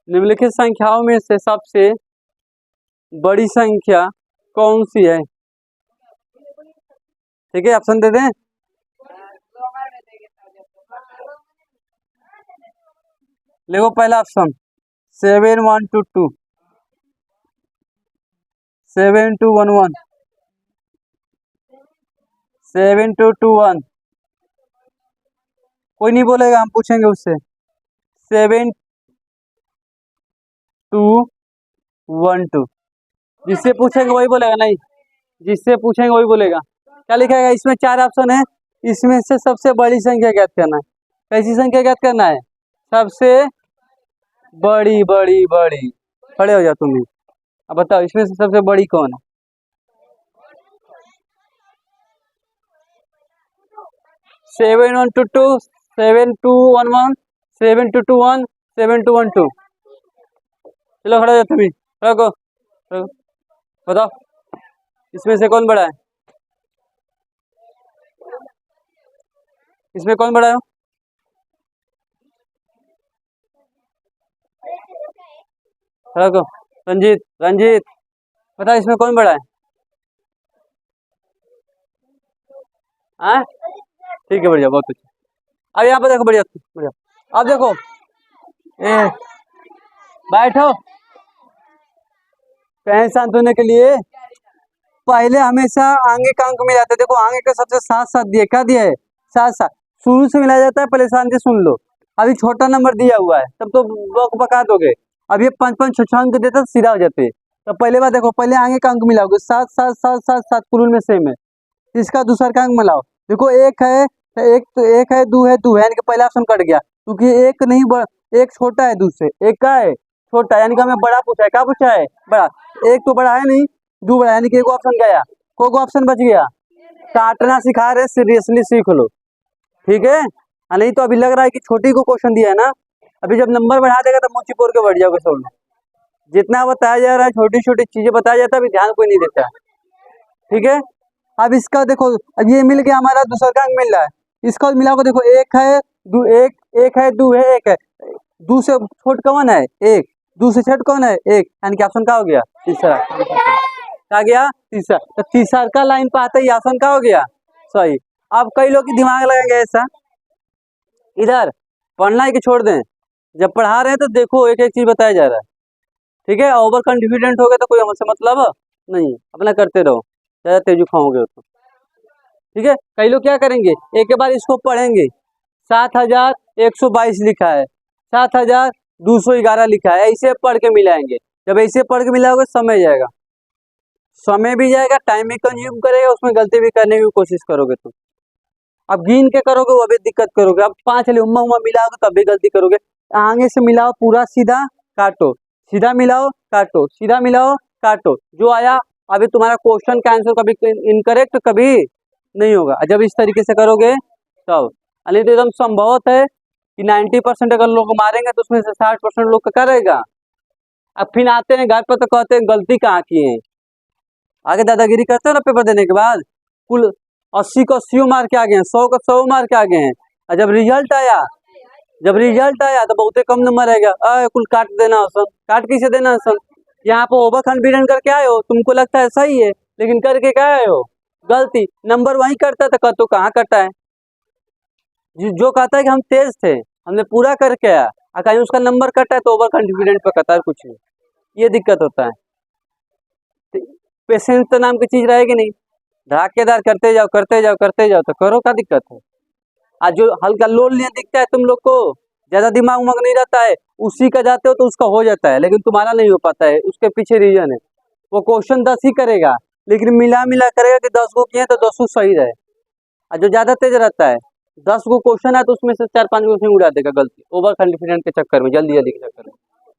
निम्नलिखित संख्याओं में से सबसे बड़ी संख्या कौन सी है? ठीक है, ऑप्शन दे दें। देखो पहला ऑप्शन 7-1-2-2, 7-2-1-1, 7-2-2-1। कोई नहीं बोलेगा, हम पूछेंगे उससे। 7212। जिससे पूछेंगे वही बोलेगा, नहीं जिससे पूछेंगे वही बोलेगा। क्या लिखेगा? इसमें 4 ऑप्शन है, इसमें से सबसे बड़ी संख्या ज्ञात करना है। कैसी संख्या ज्ञात करना है? सबसे बड़ी बड़ी बड़ी। खड़े हो जाओ तुम भी। अब बताओ इसमें से सबसे बड़ी कौन है? 7122, 7211, 7221, 7212। चलो खड़े हो जाओ तुम भी। रखो रखो। बताओ इसमें से कौन बड़ा है? इसमें कौन बड़ा है? रखो। रंजीत, रंजीत बता इसमें कौन बड़ा है? हाँ ठीक है, बढ़िया, बहुत अच्छा। अब यहाँ पे देखो, बढ़िया बढ़िया। अब देखो, ए बैठो। पहले शांत होने के लिए पहले हमेशा आगे का अंक मिलाते। देखो आगे के सबसे साथ साथ दिए, क्या दिया है? साथ साथ। शुरू से मिलाया जाता है, पहले शांति सुन लो। अभी छोटा नंबर दिया हुआ है, तब तो बका दोगे। अब ये 5 5 6 अंक देते तो सीधा हो जाते। तो पहले बार देखो, पहले आगे का अंक मिलाओगे, 7 7 7 7 7 कुल में सेम है। इसका दूसरा का अंक मिलाओ। देखो एक है, तो एक है, दो है, दो है, यानी कि पहला ऑप्शन कट गया, क्योंकि एक नहीं एक छोटा है दूसरे। एक का है? छोटा, यानी कि हमें बड़ा पूछा है। क्या पूछा है? बड़ा। एक तो बड़ा है नहीं, दो बड़ा, यानी कि एक ऑप्शन गया। को ऑप्शन बच गया? काटना सिखा रहे, सीरियसली सीख लो, ठीक है? नहीं तो अभी लग रहा है कि छोटी को क्वेश्चन दिया है ना, अभी जब नंबर बढ़ा देगा तो मुँह चिपोर के बढ़ जाओगे सब लोग। जितना बताया जा रहा है, छोटी छोटी चीजें बताया जाता है, अभी ध्यान कोई नहीं देता, ठीक है? अब इसका देखो, अब ये मिल गया हमारा, दूसरा का अंक मिल रहा है। इसका मिला को देखो, एक है, दो, एक है, दो है, एक है। दो से छोट कौन है? एक। दो से छोट कौन है? एक, यानी कि ऑप्शन का हो गया तीसरा। क्या गया? तीसरा। तो तीसरा का लाइन पे आता ही ऑप्शन का हो गया सही। अब कई लोग की दिमाग लगाएंगे ऐसा, इधर पढ़ना है कि छोड़ दें? जब पढ़ा रहे हैं तो देखो एक एक चीज बताया जा रहा है, ठीक है? ओवर कॉन्फिडेंट हो गए तो कोई हमसे मतलब नहीं, अपना करते रहो, ज्यादा तेजू खाओगे तो, ठीक है? कई लोग क्या करेंगे, एक के बाद इसको पढ़ेंगे। 7122 लिखा है, 7211 लिखा है, ऐसे पढ़ के मिलाएंगे। जब ऐसे पढ़ के मिलाओगे समय जाएगा, समय भी जाएगा, टाइम भी कंज्यूम करेगा, उसमें गलती भी करने की कोशिश करोगे तुम। अब गिन के करोगे वो भी दिक्कत करोगे। अब 5 उम्मा उम्मा मिलाओगे तब भी गलती करोगे। आगे से मिलाओ पूरा सीधा, काटो, सीधा मिलाओ, काटो, सीधा मिलाओ, काटो, जो आया। अभी तुम्हारा क्वेश्चन का आंसर कभी इनकरेक्ट कभी नहीं होगा जब इस तरीके से करोगे तब। नहीं तो एकदम संभवत है कि 90% अगर लोग मारेंगे तो उसमें से 60% लोग का करेगा। अब फिर आते हैं घर पर तो कहते हैं गलती कहाँ की है। आगे दादागिरी करते हो ना पेपर देने के बाद, कुल 80 को 80 मार के आ गए हैं, 100 को 100 मार के आ गए हैं। और जब रिजल्ट आया तो बहुते कम नंबर रहेगा। कुल काट देना आसन, काट किसे देना आसन? यहाँ पे ओवर कॉन्फिडेंट करके आए हो, तुमको लगता है सही है, लेकिन करके क्या आए हो? गलती। नंबर वही करता है तो कहाँ करता है? जो कहता है कि हम तेज थे, हमने पूरा करके आया, और कहीं उसका नंबर कटा है तो ओवर कॉन्फिडेंट पे कहता है कुछ नहीं। ये दिक्कत होता है। पेशेंस तो नाम की चीज रहेगी नहीं, धड़ाकेदार करते जाओ करते जाओ करते जाओ, तो करो, क्या दिक्कत है? आज जो हल्का लोड लिया दिखता है तुम लोग को, ज्यादा दिमाग उमग नहीं रहता है, उसी का जाते हो तो उसका हो जाता है, लेकिन तुम्हारा नहीं हो पाता है। उसके पीछे रीजन है, वो क्वेश्चन 10 ही करेगा, लेकिन मिला मिला करेगा कि 10 को किए तो 10 सही रहे। और जो ज्यादा तेज रहता है, 10 को क्वेश्चन है तो उसमें से 4 5 क्वेश्चन उड़ा देगा गलती, ओवर कॉन्फिडेंट के चक्कर में, जल्दी जल्दी के चक्कर में।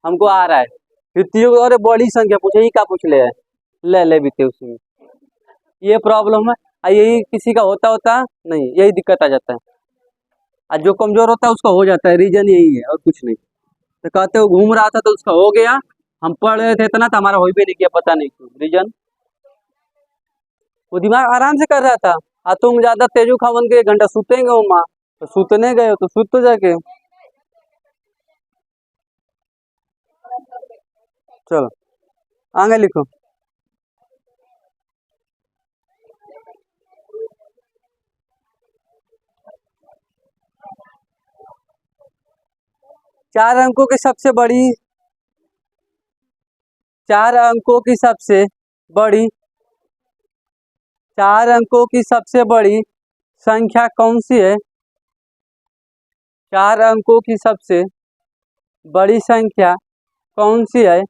हमको आ रहा है युक्तियों को, अरे बड़ी संख्या पूछे, ही क्या पूछ ले है, ले बीते उसी में। ये प्रॉब्लम है, और यही किसी का होता होता नहीं, यही दिक्कत आ जाता है। और जो कमजोर होता है उसका हो जाता है, रीजन यही है और कुछ नहीं। तो कहते हो घूम रहा था तो उसका हो गया, हम पढ़ रहे थे इतना तो हमारा हो भी नहीं किया, पता नहीं क्यों रीजन। वो दिमाग आराम से कर रहा था, और तुम ज्यादा तेजू खावन के 1 घंटा सुतेंगे हो माँ, तो सुतने गए हो तो सुत तो जाके। चलो आगे लिखो। चार अंकों की सबसे बड़ी, 4 अंकों की सबसे बड़ी, 4 अंकों की सबसे बड़ी संख्या कौन सी है? 4 अंकों की सबसे बड़ी संख्या कौन सी है?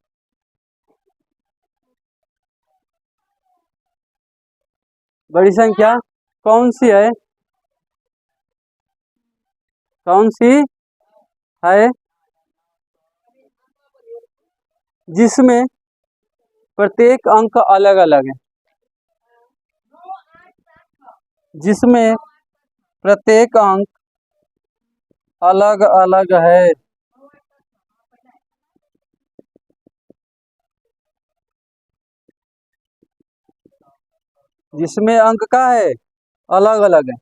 बड़ी संख्या कौन सी है? कौन सी है जिसमें प्रत्येक अंक अलग अलग है? जिसमें प्रत्येक अंक अलग अलग है। जिसमें अंक का है अलग अलग है।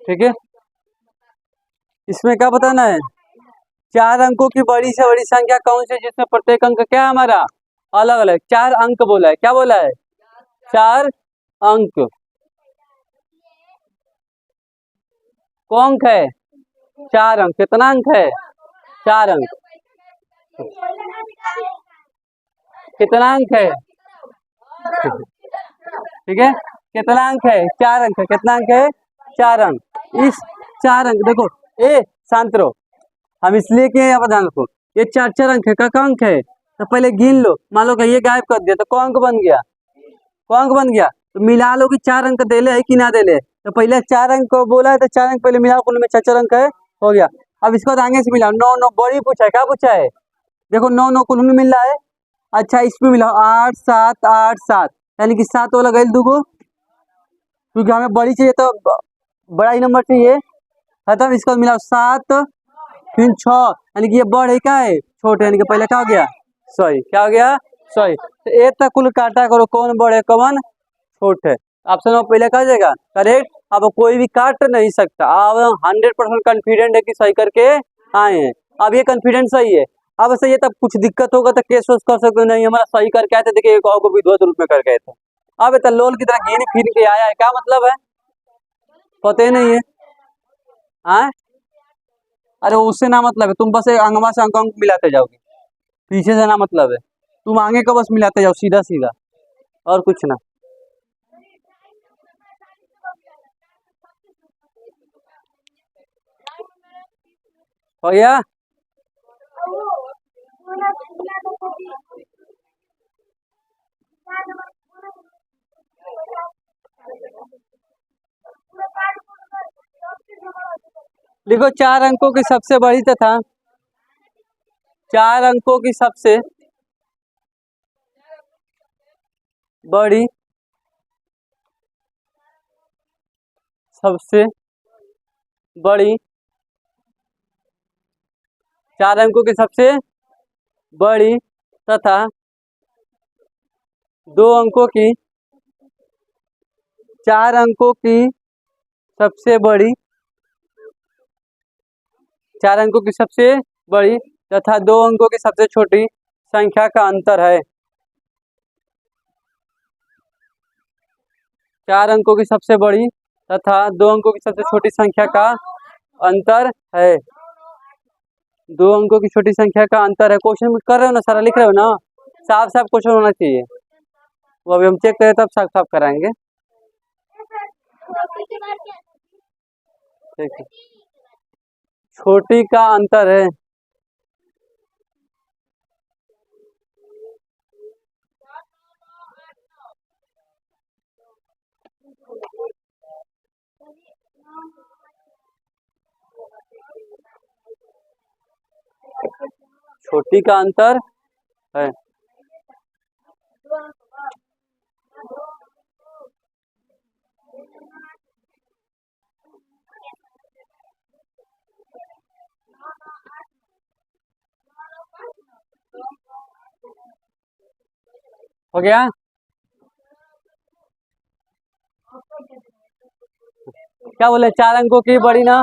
ठीक है, इसमें क्या बताना है? चार अंकों की बड़ी से बड़ी संख्या कौन सी है जिसमें प्रत्येक अंक क्या है हमारा अलग अलग? चार अंक बोला है, क्या बोला है? चार अंक। कौन अंक है? चार अंक। कितना अंक है? चार अंक। कितना अंक है? ठीक है, कितना अंक है? चार अंक है। कितना अंक है? चार अंक। इस चार अंक देखो, ए शांत रहो, हम इसलिए कि यहाँ पर ध्यान रखो, ये चार चार अंक है। का अंक है तो पहले गिन लो। मान लो कि ये गायब कर दिया तो कौन अंक बन गया? कौन अंक बन गया? तो मिला लो कि चार अंक देले है कि ना देले। तो पहले चार अंक को बोला है तो चार अंक पहले मिलाओ, कुल में चार चार अंक है, हो गया। अब इसको आगे से मिलाओ। नौ नौ बड़ी पूछा है, क्या पूछा है? देखो नौ नौ कुल में मिल रहा है। अच्छा इसमें मिलाओ आठ सात आठ सात, यानी कि सात वाला गैल दूगो, क्योंकि हमें बड़ी चाहिए तो बड़ा ही नंबर चाहिए। खत्म। इसको मिलाओ सात फिर छः, यानी कि ये बड़ है क्या है? छोटे, यानी कि पहले क्या हो गया? सही। क्या हो गया? सही। तो एक तक कुल काटा करो, कौन बड़ है कौन छोट है। ऑप्शन में पहले कहा जाएगा करेक्ट। अब कोई भी काट नहीं सकता। अब 100% कॉन्फिडेंट है कि सही करके आए हैं। अब ये कॉन्फिडेंस सही है। अब सही है, तब कुछ दिक्कत होगा तो केस वोस कर सकते हो, नहीं हमारा सही करके आए थे, देखिए एक और को विधवत रूप में कर गए थे। अब ये तो लोल की तरह घिन फिर के आया है, क्या मतलब है? पता ही नहीं है। हाँ, अरे उससे ना मतलब है, तुम बस एक अंगवा से अंक मिलाते जाओगे, पीछे से ना मतलब है। तुम आगे का बस मिलाते जाओ सीधा सीधा, और कुछ ना। हो गया? देखो चार अंकों की सबसे बड़ी तथा चार अंकों की सबसे बड़ी सबसे बड़ी चार अंकों की सबसे बड़ी तथा दो अंकों की चार अंकों की सबसे बड़ी चार अंकों की सबसे बड़ी तथा दो अंकों की सबसे छोटी संख्या का अंतर है। चार अंकों की सबसे बड़ी तथा दो अंकों की सबसे छोटी संख्या का अंतर है। दो अंकों की छोटी संख्या का अंतर है। क्वेश्चन में कर रहे हो ना, सारा लिख रहे हो ना, साफ साफ क्वेश्चन होना चाहिए। वो अभी हम चेक करें तब साफ साफ कराएंगे। ठीक है, छोटी का अंतर है। छोटी का अंतर है। हो गया? क्या बोले? चार अंकों की बड़ी ना,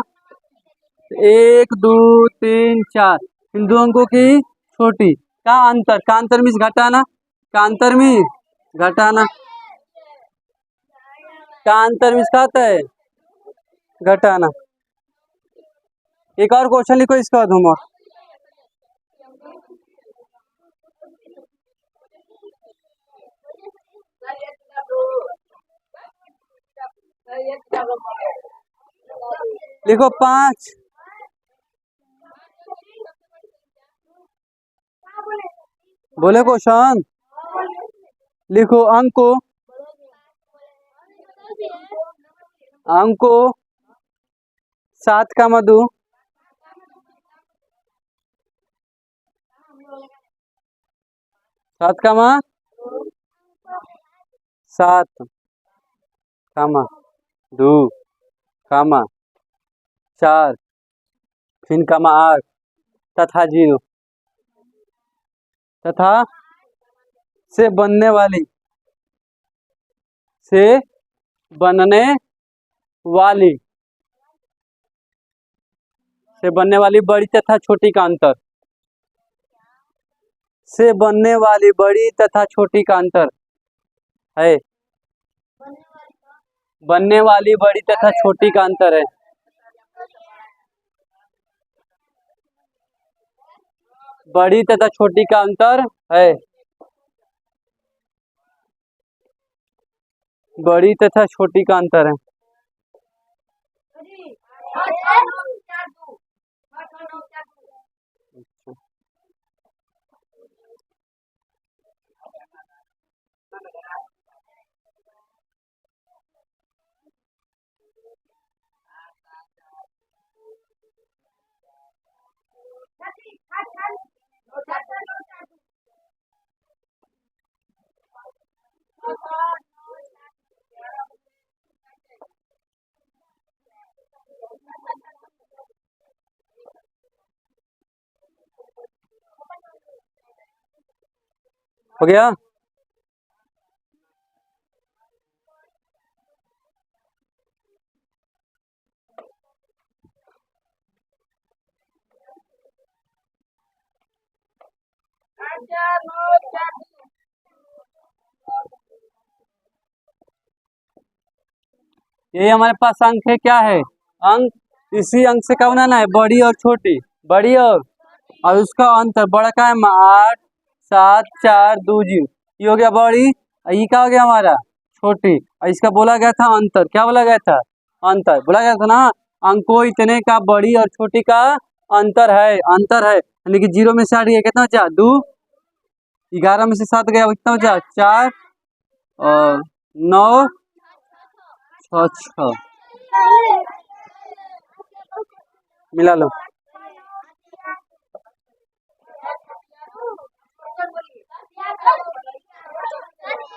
एक दो तीन चार, इन दो अंकों की छोटी का अंतर मीन्स घटाना, का अंतर मीन्स घटाना, का अंतर मीन्स क्या होता है? घटाना। एक और क्वेश्चन लिखो इसका बाद होमवर्क। लिखो 5। बोले क्वेश्चन लिखो। अंको 7,2 7, 2, 4 फिर 8 तथा 0 तथा से बनने वाली से बनने वाली बड़ी तथा छोटी का अंतर। से बनने वाली बड़ी तथा छोटी का अंतर है। बनने वाली बड़ी तथा छोटी का अंतर है। बड़ी तथा छोटी का अंतर है। बड़ी तथा छोटी का अंतर है। हो गया। ये हमारे पास अंक है। क्या है अंक? इसी अंक से क्या बनाना है? बड़ी और छोटी। बड़ी और उसका अंतर बड़ा का है 8, 7, 4, 2, 0। ये हो गया बड़ी और ये क्या हो गया हमारा? छोटी। और इसका बोला गया था अंतर। क्या बोला गया था? अंतर बोला गया था ना। अंकों इतने का बड़ी और छोटी का अंतर है। अंतर है यानी कि 0 में से 8 गया कितना बचा? 2। 11 में से 7 गया कितना बचा? 4 और 9 6 मिला लो।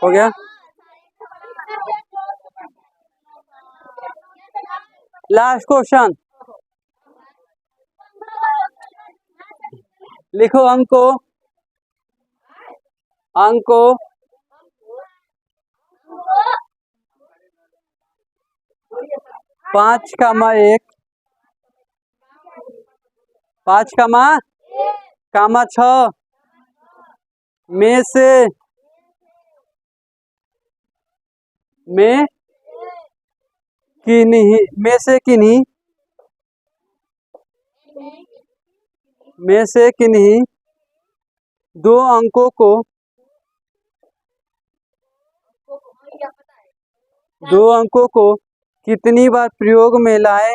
हो गया। लास्ट क्वेश्चन लिखो। अंको 5,1 5,6 में से किन्हीं दो अंकों को कितनी बार प्रयोग में लाए?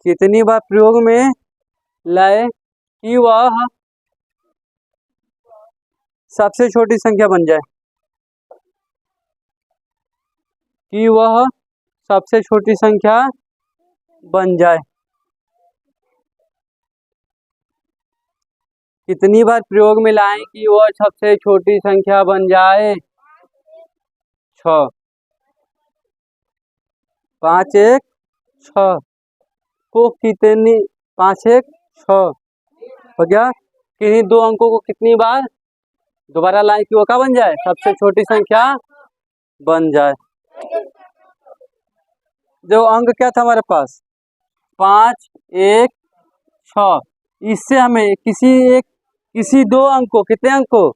कितनी बार प्रयोग में लाए कि वह सबसे छोटी संख्या बन जाए? कि वह सबसे छोटी संख्या बन जाए। कितनी बार प्रयोग में लाएं कि वह सबसे छोटी संख्या बन जाए? 6। 5, 1, 6 को कितनी? 5, 1, 6 हो गया। किन्हीं दो अंकों को कितनी बार दोबारा लाएं कि वो क्या बन जाए? सबसे छोटी संख्या बन जाए। जो अंक क्या था हमारे पास? 5, 1, 6। इससे हमें किसी दो अंक को, कितने अंक को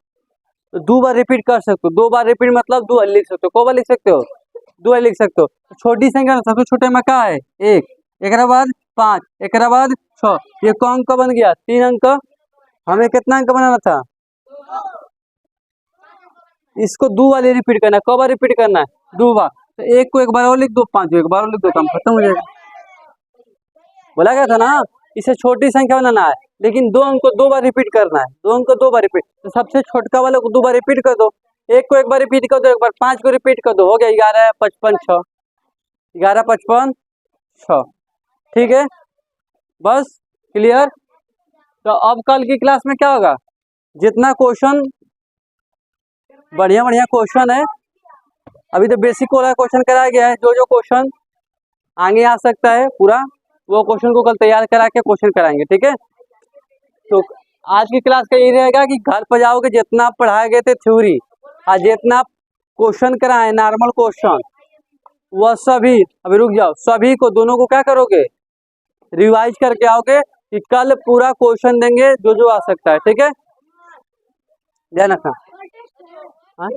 दो बार रिपीट कर सकते हो। 2 बार रिपीट मतलब 2 बार लिख सकते हो। को बार लिख सकते हो? 2 बार लिख सकते हो। छोटी संख्या सबसे छोटे में क्या है? 1। एक बाद 5, एक बाद 6। ये कौन अंक बन गया? 3 अंक। हमें कितना अंक बनाना था? इसको दो बार रिपीट करना है। कब बार रिपीट करना है? दो बार। तो एक को एक बार और लिख दो, 5 को एक बार और लिख दो, काम खत्म हो जाएगा। बोला गया था ना, इसे छोटी संख्या बनाना है, लेकिन दो अंक को दो बार रिपीट करना है। दो अंक को दो बार रिपीट, तो सबसे छोटका वाले को दो बार रिपीट कर दो। एक को एक बार रिपीट कर दो, एक बार 5 को रिपीट कर दो, हो गया 11 55 6। 11 55 6, ठीक है, बस क्लियर। तो अब कल की क्लास में क्या होगा, जितना क्वेश्चन बढ़िया बढ़िया क्वेश्चन है, अभी तो बेसिक वाला क्वेश्चन कराया गया है, जो जो क्वेश्चन आगे आ सकता है पूरा वो क्वेश्चन को कल तैयार करा के क्वेश्चन कराएंगे, ठीक है। तो आज की क्लास का ये रहेगा कि घर पर जाओगे, जितना आप पढ़ाए गए थे थ्योरी और जितना क्वेश्चन कराए नॉर्मल क्वेश्चन, वह सभी, अभी रुक जाओ, सभी को दोनों को क्या करोगे, रिवाइज करके आओगे कि कल पूरा क्वेश्चन देंगे जो जो आ सकता है, ठीक है, ध्यान रखना। हाँ